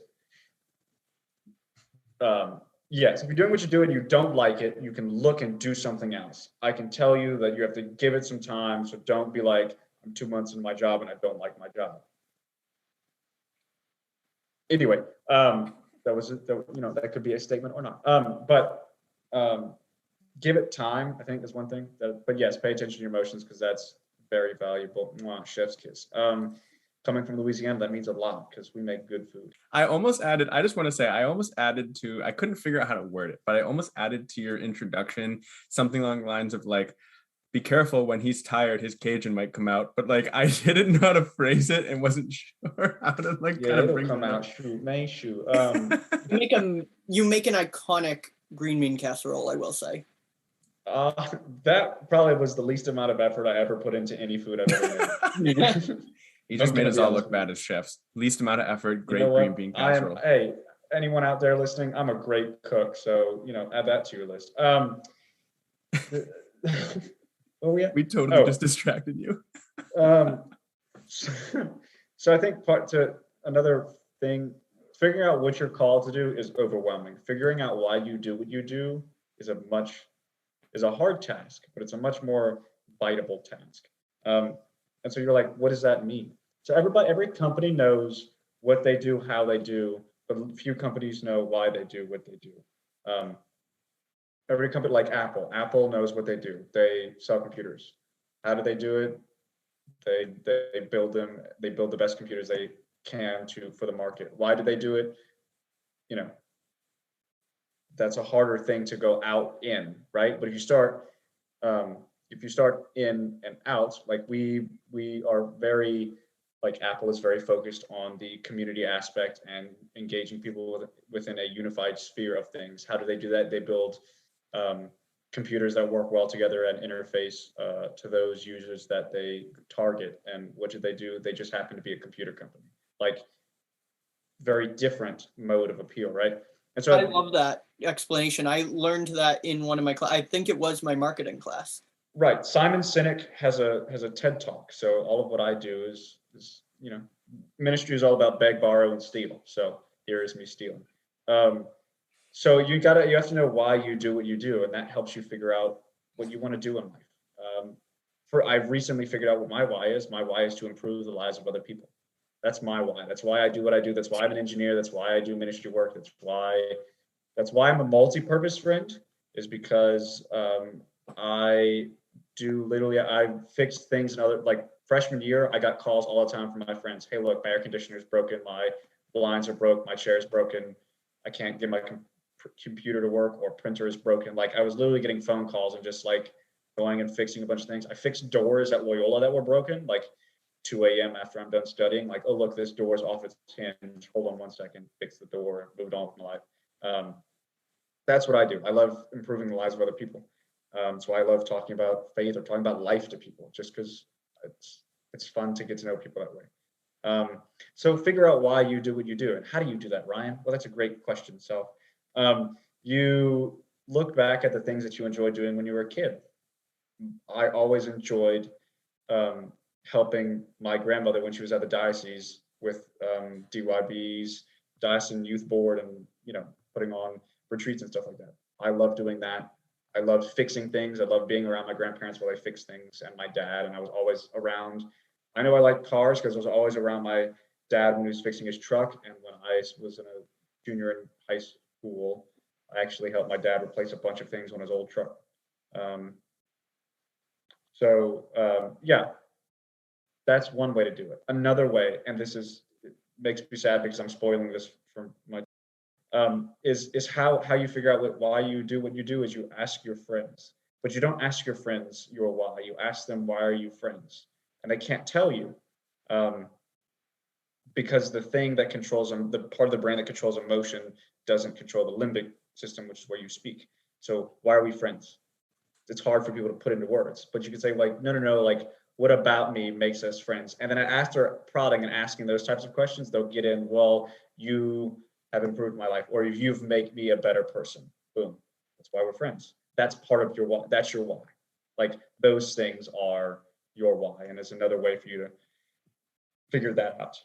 Yes, if you're doing what you're doing, you don't like it, you can look and do something else. I can tell you that you have to give it some time. So don't be like, I'm 2 months in my job and I don't like my job. Anyway, that could be a statement or not. But give it time, I think is one thing. But yes, pay attention to your emotions because that's very valuable. Mwah, chef's kiss. Coming from Louisiana, that means a lot because we make good food. I almost added to, I couldn't figure out how to word it, but I almost added to your introduction something along the lines of be careful when he's tired, his Cajun might come out. But I didn't know how to phrase it and wasn't sure how to kind of bring come it out. up. Shoot. You make an iconic green bean casserole, I will say. That probably was the least amount of effort I ever put into any food I've ever made. He just made us all look bad as chefs. Least amount of effort, great green bean casserole. Hey, anyone out there listening, I'm a great cook, so add that to your list. We totally just distracted you. So I think another thing, figuring out what you're called to do is overwhelming. Figuring out why you do what you do is a hard task, but it's a much more biteable task. And so you're like, what does that mean? So every company knows what they do, how they do, but few companies know why they do what they do. Every company like Apple knows what they do. They sell computers. How do they do it? They build them. They build the best computers they can for the market. Why do they do it? That's a harder thing to go out in, right? But if you start in and out, we are very, Apple is very focused on the community aspect and engaging people within a unified sphere of things. How do they do that? They build computers that work well together and interface to those users that they target. And what do? They just happen to be a computer company. Very different mode of appeal, right? And so I love that explanation. I learned that in one of my I think it was my marketing class. Right. Simon Sinek has a TED Talk. So all of what I do is ministry is all about beg, borrow, and steal. So here is me stealing. So you have to know why you do what you do, and that helps you figure out what you want to do in life. I've recently figured out what my why is. My why is to improve the lives of other people. That's my why. That's why I do what I do. That's why I'm an engineer. That's why I do ministry work. That's why I'm a multi-purpose friend, is because I fix things in other, freshman year, I got calls all the time from my friends. Hey, look, my air conditioner is broken. My blinds are broke. My chair is broken. I can't get my computer to work, or printer is broken. I was literally getting phone calls and just going and fixing a bunch of things. I fixed doors at Loyola that were broken, 2 a.m. after I'm done studying. Oh, look, this door's off its hinge. Hold on 1 second. Fix the door. Moved on with my life. that's what I do. I love improving the lives of other people. So I love talking about faith or talking about life to people, just because it's fun to get to know people that way. So figure out why you do what you do, and how do you do that, Ryan? Well, that's a great question. So you look back at the things that you enjoyed doing when you were a kid. I always enjoyed helping my grandmother when she was at the diocese with DYBs, diocesan youth board, and putting on retreats and stuff like that. I love doing that. I love fixing things. I love being around my grandparents while they fix things, and my dad. And I was always around. I know I like cars because I was always around my dad when he was fixing his truck. And when I was in a junior in high school, I actually helped my dad replace a bunch of things on his old truck. Yeah, that's one way to do it. Another way, and it makes me sad because I'm spoiling this for my is how you figure out why you do what you do is you ask your friends. But you don't ask your friends your why. You ask them, why are you friends? And they can't tell you, because the thing that controls them, the part of the brain that controls emotion, doesn't control the limbic system, which is where you speak. So why are we friends? It's hard for people to put into words, but you can say like, no, like, what about me makes us friends? And then after prodding and asking those types of questions, they'll get in, well, you have improved my life, or you've made me a better person. Boom. That's why we're friends. That's part of your why. That's your why. Like, those things are your why. And there's another way for you to figure that out.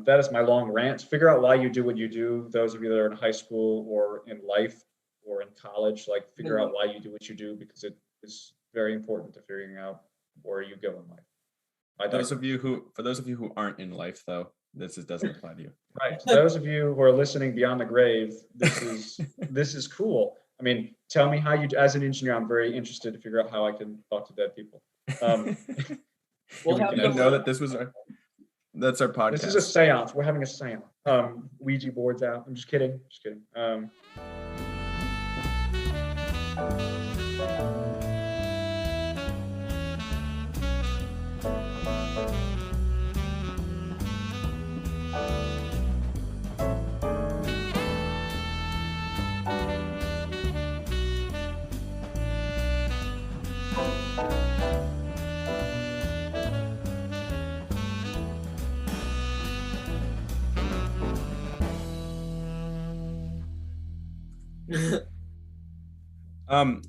That is my long rant. Figure out why you do what you do. Those of you that are in high school or in life or in college, like, figure out why you do what you do, because it is very important to figuring out where you go in life. For those of you who aren't in life, though, this doesn't apply to you. Right. Those of you who are listening beyond the grave, this is cool. I mean, tell me how you, as an engineer, I'm very interested to figure out how I can talk to dead people. We'll have to know that that's our podcast. This is a seance. We're having a seance. Ouija boards out. I'm just kidding.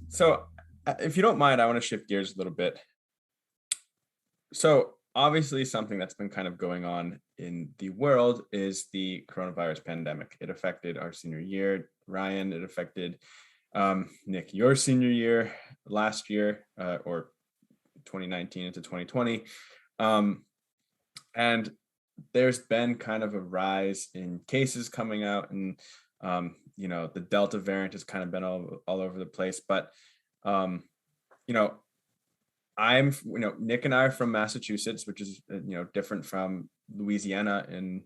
So if you don't mind, I want to shift gears a little bit. So obviously something that's been kind of going on in the world is the coronavirus pandemic. It affected our senior year. Ryan, it affected Nick, your senior year last year, or 2019 into 2020. And there's been kind of a rise in cases coming out, and the Delta variant has kind of been all over the place. But Nick and I are from Massachusetts, which is different from Louisiana and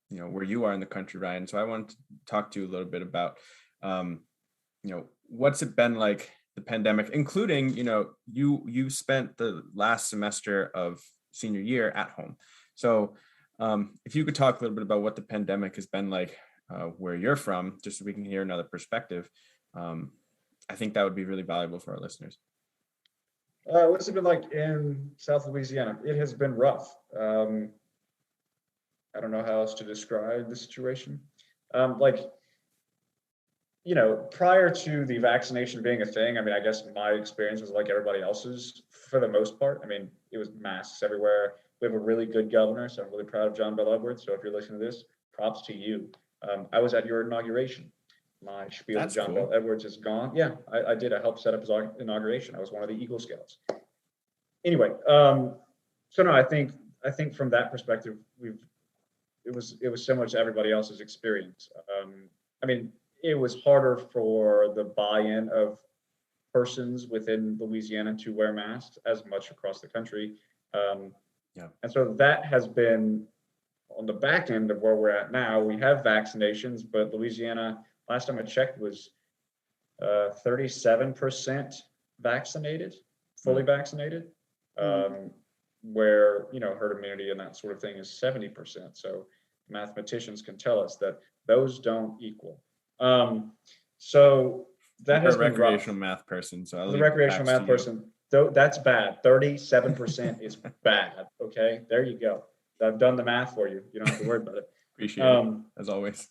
where you are in the country, Ryan. So I want to talk to you a little bit about what's it been like, the pandemic, including you spent the last semester of senior year at home. So if you could talk a little bit about what the pandemic has been like where you're from, just so we can hear another perspective, I think that would be really valuable for our listeners. What's it been like in South Louisiana? It has been rough. I don't know how else to describe the situation. Prior to the vaccination being a thing, I mean, I guess my experience was like everybody else's for the most part. I mean, it was masks everywhere. We have a really good governor, so I'm really proud of John Bell Edwards. So if you're listening to this, props to you. I was at your inauguration. My spiel to John Bell Edwards is gone. Yeah, I did. I helped set up his inauguration. I was one of the Eagle Scouts. Anyway, so no, I think from that perspective, it was similar to everybody else's experience. I mean, it was harder for the buy-in of persons within Louisiana to wear masks as much across the country. And so that has been on the back end of where we're at now. We have vaccinations, but Louisiana, last time I checked, was 37% vaccinated, fully vaccinated, where herd immunity and that sort of thing is 70%. So mathematicians can tell us that those don't equal. So that You're has a been rough. recreational math person, so The recreational math person, though, that's bad. 37% is bad. Okay, there you go. I've done the math for you. You don't have to worry about it. Appreciate it, as always.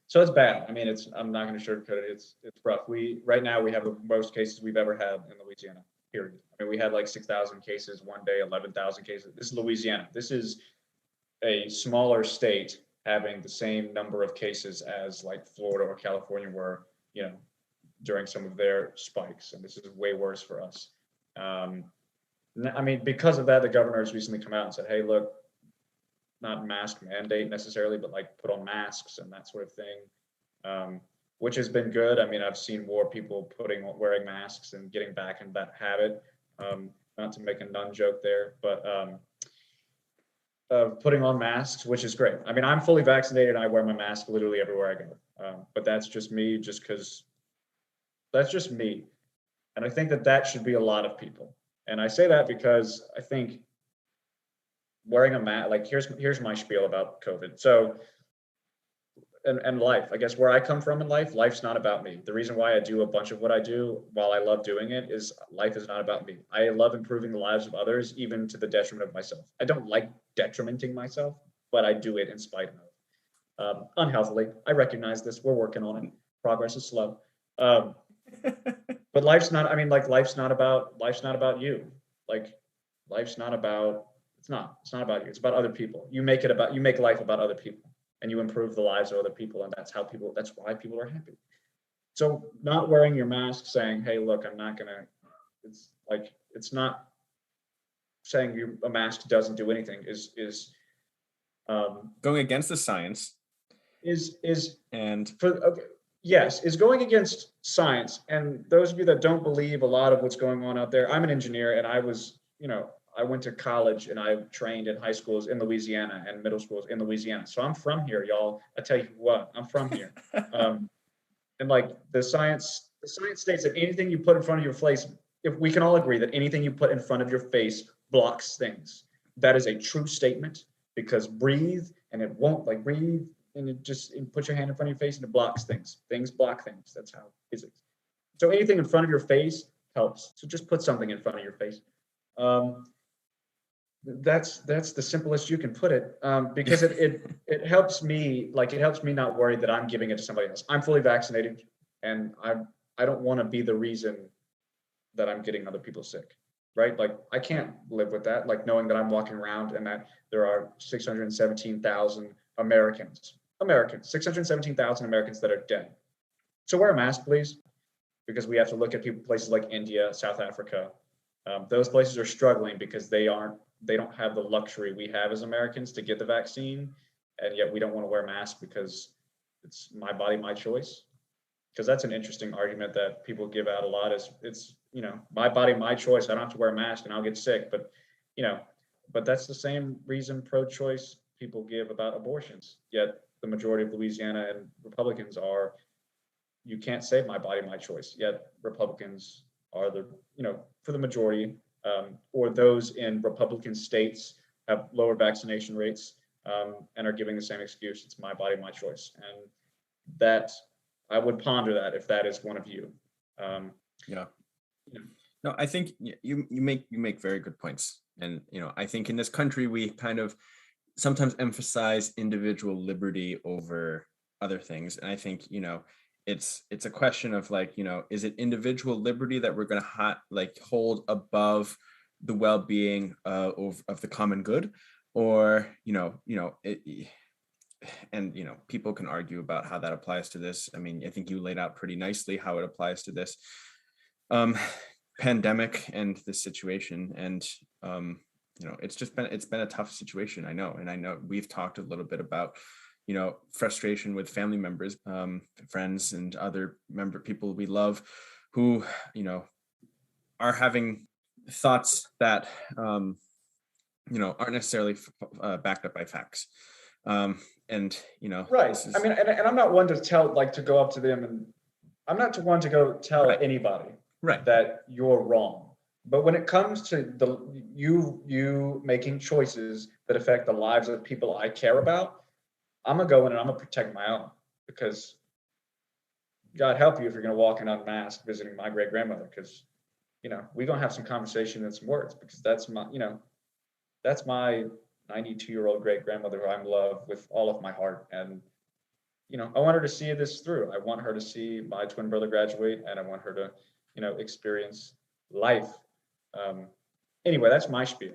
So it's bad. I mean, I'm not going to sugarcoat it. It's rough. Right now we have the most cases we've ever had in Louisiana. Period. I mean, we had like 6,000 cases one day, 11,000 cases. This is Louisiana. This is a smaller state having the same number of cases as like Florida or California were, during some of their spikes, and this is way worse for us. I mean, because of that, the governor has recently come out and said, "Hey, look, not mask mandate necessarily, but like put on masks and that sort of thing," which has been good. I mean, I've seen more people wearing masks and getting back in that habit. Not to make a nun joke there, but putting on masks, which is great. I mean, I'm fully vaccinated and I wear my mask literally everywhere I go. But that's just me, just because that's just me. And I think that should be a lot of people. And I say that because I think wearing a mask, like here's my spiel about COVID. So, and life, I guess where I come from in life's not about me. The reason why I do a bunch of what I do, while I love doing it, is life is not about me. I love improving the lives of others, even to the detriment of myself. I don't like detrimenting myself, but I do it in spite of. Unhealthily, I recognize this. We're working on it. Progress is slow. But life's not about you. Like life's not about, it's not about you. It's about other people. You make life about other people, and you improve the lives of other people. And that's why people are happy. So not wearing your mask, saying, "Hey, look, I'm not gonna," it's not saying a mask doesn't do anything is going against the science is going against science. And those of you that don't believe a lot of what's going on out there, I'm an engineer, and I went to college and I trained in high schools in Louisiana and middle schools in Louisiana. So I'm from here, y'all. I tell you what, I'm from here. And like the science states that anything you put in front of your face, if we can all agree that anything you put in front of your face blocks things. That is a true statement, because breathe and it won't, like breathe and put your hand in front of your face and it blocks things. Things block things. That's how physics. So anything in front of your face helps. So just put something in front of your face. That's the simplest you can put it, because it helps me. Like it helps me not worry that I'm giving it to somebody else. I'm fully vaccinated, and I don't want to be the reason that I'm getting other people sick, right? Like I can't live with that. Like knowing that I'm walking around and that there are 617,000 Americans, 617,000 Americans that are dead. So wear a mask, please, because we have to look at places like India, South Africa. Those places are struggling because they don't have the luxury we have as Americans to get the vaccine, and yet we don't want to wear masks because it's my body, my choice. Because that's an interesting argument that people give out a lot, is it's my body, my choice. I don't have to wear a mask and I'll get sick, but that's the same reason pro-choice people give about abortions. Yet the majority of Louisiana and Republicans are, you can't save my body, my choice. Yet Republicans are for the majority, or those in Republican states have lower vaccination rates, and are giving the same excuse. It's my body, my choice. And that I would ponder that if that is one of you. No, I think you make very good points. And, I think in this country, we kind of sometimes emphasize individual liberty over other things. And I think, it's a question of like, is it individual liberty that we're going to hold above the well-being of the common good, or people can argue about how that applies to this. I mean, I think you laid out pretty nicely how it applies to this pandemic and this situation. And it's been a tough situation. I know we've talked a little bit about frustration with family members, friends, and other people we love who, are having thoughts that, aren't necessarily backed up by facts. Right. I mean, and I'm not one to to go up to them, and I'm not one to go tell anybody that you're wrong. But when it comes to you making choices that affect the lives of people I care about, I'm gonna go in and I'm gonna protect my own, because God help you if you're going to walk in unmasked visiting my great grandmother, because, we're going to have some conversation and some words, because that's my 92-year-old great grandmother who I love with all of my heart. And, I want her to see this through. I want her to see my twin brother graduate, and I want her to, experience life. Anyway, that's my spiel.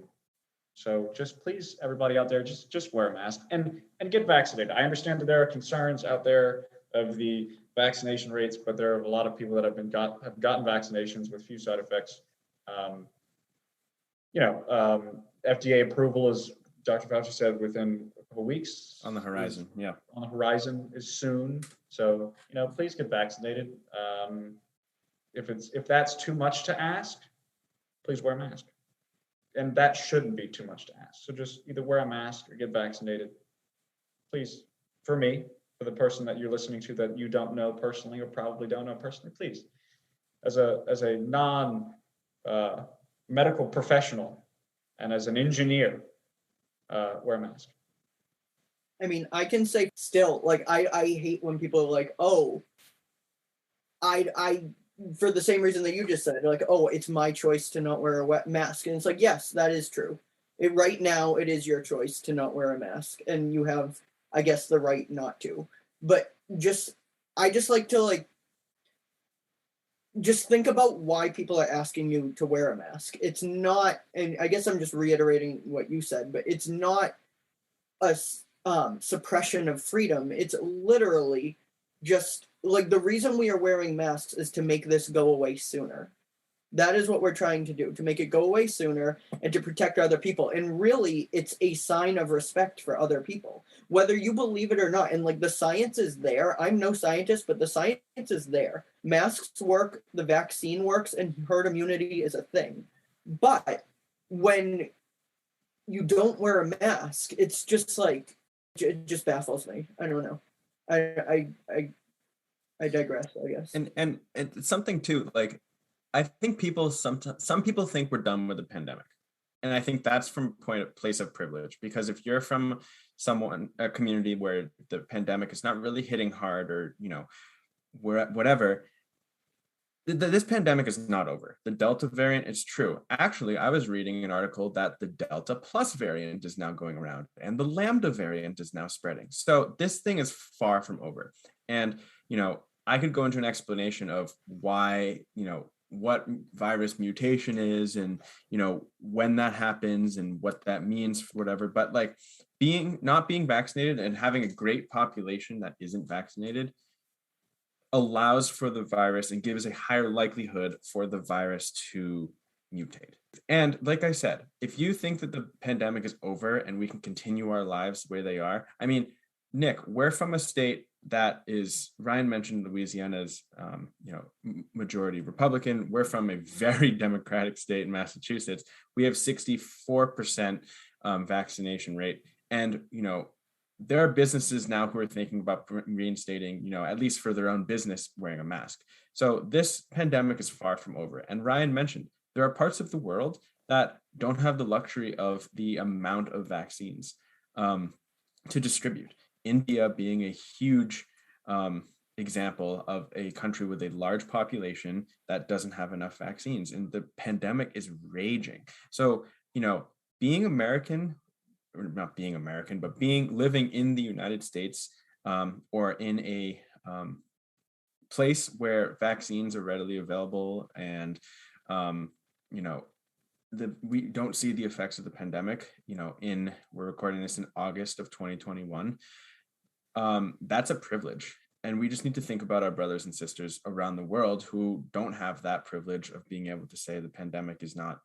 So just please, everybody out there, just wear a mask and get vaccinated. I understand that there are concerns out there of the vaccination rates, but there are a lot of people that have gotten vaccinations with few side effects. FDA approval, as Dr. Fauci said, within a couple of weeks. On the horizon, yeah. On the horizon is soon. So, please get vaccinated. If that's too much to ask, please wear a mask. And that shouldn't be too much to ask. So just either wear a mask or get vaccinated. Please, for me, for the person that you're listening to that you don't know personally or probably don't know personally, please, as a non medical professional and as an engineer, wear a mask. I mean, I can say still, like, I hate when people are like, oh, I for the same reason that you just said, like, oh, it's my choice to not wear a wet mask. And it's like, yes, that is true. Right now, it is your choice to not wear a mask. And you have, I guess, the right not to. But I just like to, just think about why people are asking you to wear a mask. It's not, and I guess I'm just reiterating what you said, but it's not a suppression of freedom. It's literally just, like, the reason we are wearing masks is to make this go away sooner. That is what we're trying to do, to make it go away sooner and to protect other people. And really, it's a sign of respect for other people, whether you believe it or not. And, like, the science is there. I'm no scientist, but the science is there. Masks work, the vaccine works, and herd immunity is a thing. But when you don't wear a mask, it's just like, it just baffles me. I don't know. I digress, I guess. And it's something too, like, I think some people think we're done with the pandemic. And I think that's from place of privilege, because if you're from a community where the pandemic is not really hitting hard, or, whatever, this pandemic is not over. The Delta variant is true. Actually, I was reading an article that the Delta Plus variant is now going around and the Lambda variant is now spreading. So this thing is far from over. And, I could go into an explanation of why, what virus mutation is and, when that happens and what that means for whatever. But, like, not being vaccinated and having a great population that isn't vaccinated allows for the virus and gives a higher likelihood for the virus to mutate. And like I said, if you think that the pandemic is over and we can continue our lives the way they are, I mean, Nick, we're from a state that is, Ryan mentioned Louisiana's, majority Republican. We're from a very Democratic state in Massachusetts. We have 64% vaccination rate. And, there are businesses now who are thinking about reinstating, at least for their own business, wearing a mask. So this pandemic is far from over. And Ryan mentioned there are parts of the world that don't have the luxury of the amount of vaccines to distribute. India being a huge example of a country with a large population that doesn't have enough vaccines, and the pandemic is raging. So, being American, or not being American, but living in the United States, or in a place where vaccines are readily available, and we don't see the effects of the pandemic. We're recording this in August of 2021. That's a privilege, and we just need to think about our brothers and sisters around the world who don't have that privilege of being able to say the pandemic is not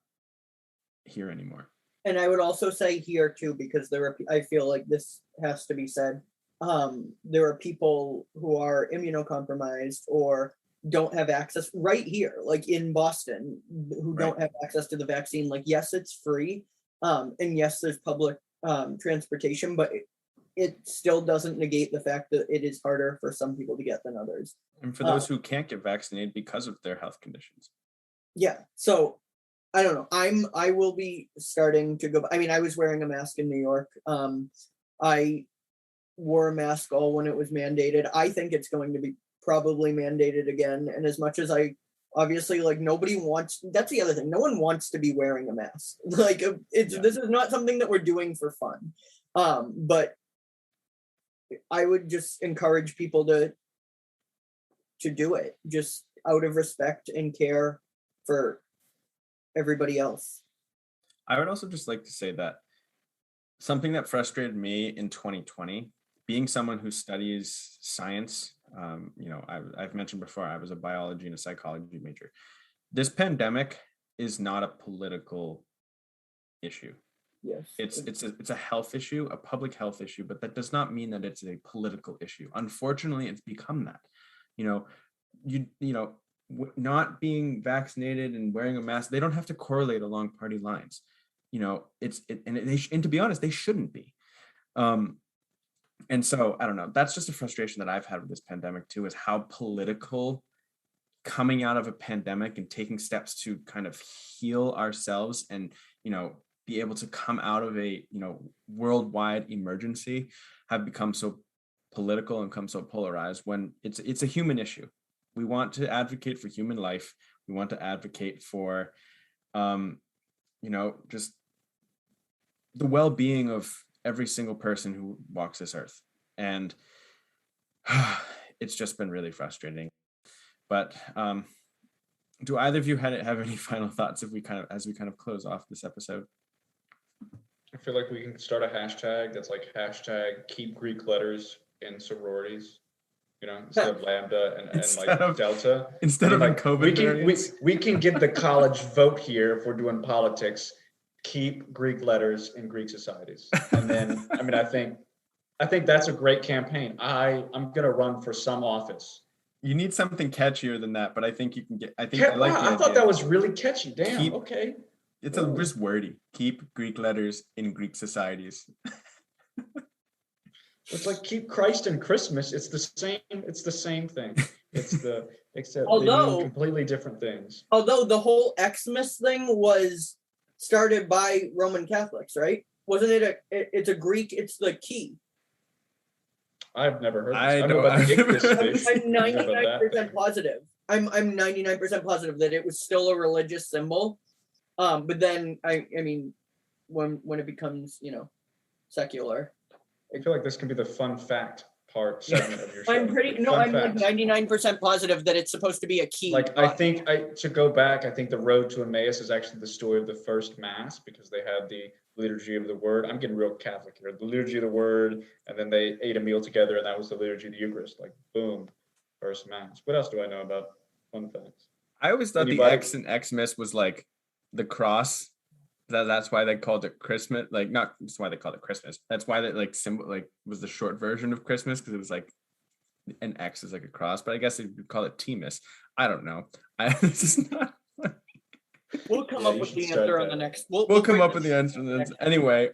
here anymore. And I would also say here too, because I feel like this has to be said. There are people who are immunocompromised or don't have access right here, like in Boston, who don't have access to the vaccine. Like, yes, it's free. And yes, there's public transportation, but it still doesn't negate the fact that it is harder for some people to get than others. And for those who can't get vaccinated because of their health conditions. Yeah. So I don't know. I will be starting to go. I mean, I was wearing a mask in New York. I wore a mask all when it was mandated. I think it's going to be probably mandated again. And as much as I obviously, like, nobody wants, that's the other thing, no one wants to be wearing a mask. Like, this is not something that we're doing for fun. But I would just encourage people to do it, just out of respect and care for everybody else. I would also just like to say that something that frustrated me in 2020, being someone who studies science, I've mentioned before, I was a biology and a psychology major. This pandemic is not a political issue. Yes. It's a health issue, a public health issue, but that does not mean that it's a political issue. Unfortunately, it's become that. Not being vaccinated and wearing a mask, they don't have to correlate along party lines. And to be honest, they shouldn't be. And so I don't know. That's just a frustration that I've had with this pandemic too, is how political coming out of a pandemic and taking steps to kind of heal ourselves and, be able to come out of a, worldwide emergency have become so political and become so polarized when it's a human issue. We want to advocate for human life. We want to advocate for, just the well-being of every single person who walks this earth. And it's just been really frustrating. But do either of you have any final thoughts as we kind of close off this episode? I feel like we can start a hashtag that's like hashtag keep Greek letters in sororities, instead of lambda and delta. Instead of COVID. We can get the college vote here if we're doing politics. Keep Greek letters in Greek societies. And then, I think that's a great campaign. I'm going to run for some office. You need something catchier than that, but I think you can get, I thought that was really catchy. Damn. Okay. It's just wordy. Keep Greek letters in Greek societies. It's like keep Christ in Christmas. It's the same thing. Except they mean completely different things. Although the whole Xmas thing was started by Roman Catholics, right? Wasn't it it's a Greek, it's the key. I've never heard this. I know about the Ignatian. I'm 99% positive. I'm 99% positive that it was still a religious symbol. But then when it becomes, secular. I feel like this can be the fun fact part segment of your show. I'm like 99% positive that it's supposed to be a key. Like, to go back, I think the road to Emmaus is actually the story of the first mass, because they had the liturgy of the word. I'm getting real Catholic here. The liturgy of the word, and then they ate a meal together, and that was the liturgy of the Eucharist. Like, boom, first mass. What else do I know about fun facts? I always thought the X in Xmas was like the cross. That's why they called it Christmas. Like, not that's why they called it Christmas. That's why that symbol was the short version of Christmas, because it was like an X is like a cross. But I guess they would call it T-Miss. I don't know. This is not. We'll come up with the answer on the next. We'll come up with the answer. Anyway,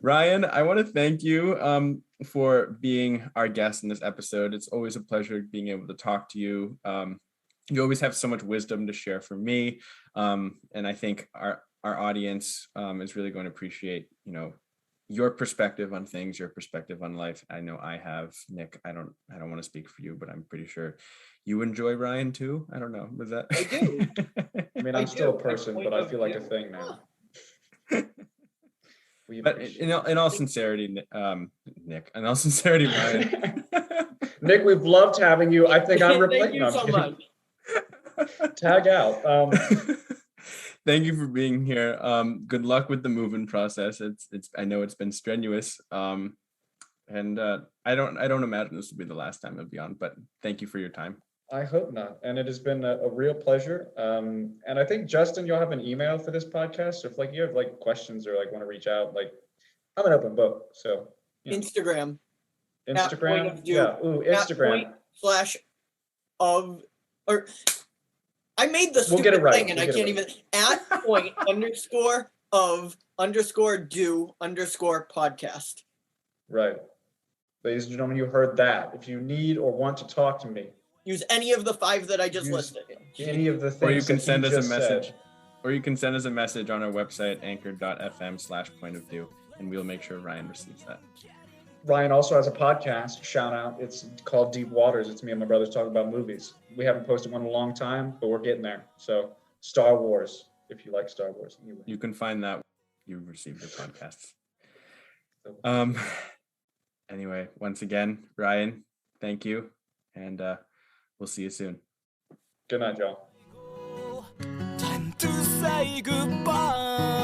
Ryan, I want to thank you for being our guest in this episode. It's always a pleasure being able to talk to you. You always have so much wisdom to share for me. And I think our audience is really going to appreciate, your perspective on things, your perspective on life. I know I have. Nick, I don't want to speak for you, but I'm pretty sure you enjoy Ryan too. I don't know. Was that? I do. I'm still a person, but I feel like a thing now. But in all sincerity, Nick, in all sincerity, Ryan. Nick, we've loved having you. I think I'm Thank you so much. Tag out. Thank you for being here. Good luck with the moving process. I know it's been strenuous. And I don't imagine this will be the last time I'll be on, but thank you for your time. I hope not. And it has been a real pleasure. And I think, Justin, you'll have an email for this podcast. So if you have questions or want to reach out, I'm an open book. So Instagram. Instagram. Yeah. Ooh, Instagram. I made the stupid thing and I can't even @point_of_do_podcast. Right. Ladies and gentlemen, you heard that. If you need or want to talk to me, use any of the 5 that I just listed. Any of the things. Or you can send us a message. Said. Or you can send us a message on our website, anchor.fm/pointofview, and we'll make sure Ryan receives that. Ryan also has a podcast, shout out. It's called Deep Waters. It's me and my brothers talking about movies. We haven't posted one in a long time, but we're getting there. So Star Wars, if you like Star Wars. Anyway. You can find that you've received your podcasts. Anyway, once again, Ryan, thank you. And we'll see you soon. Good night, y'all. Time to say goodbye.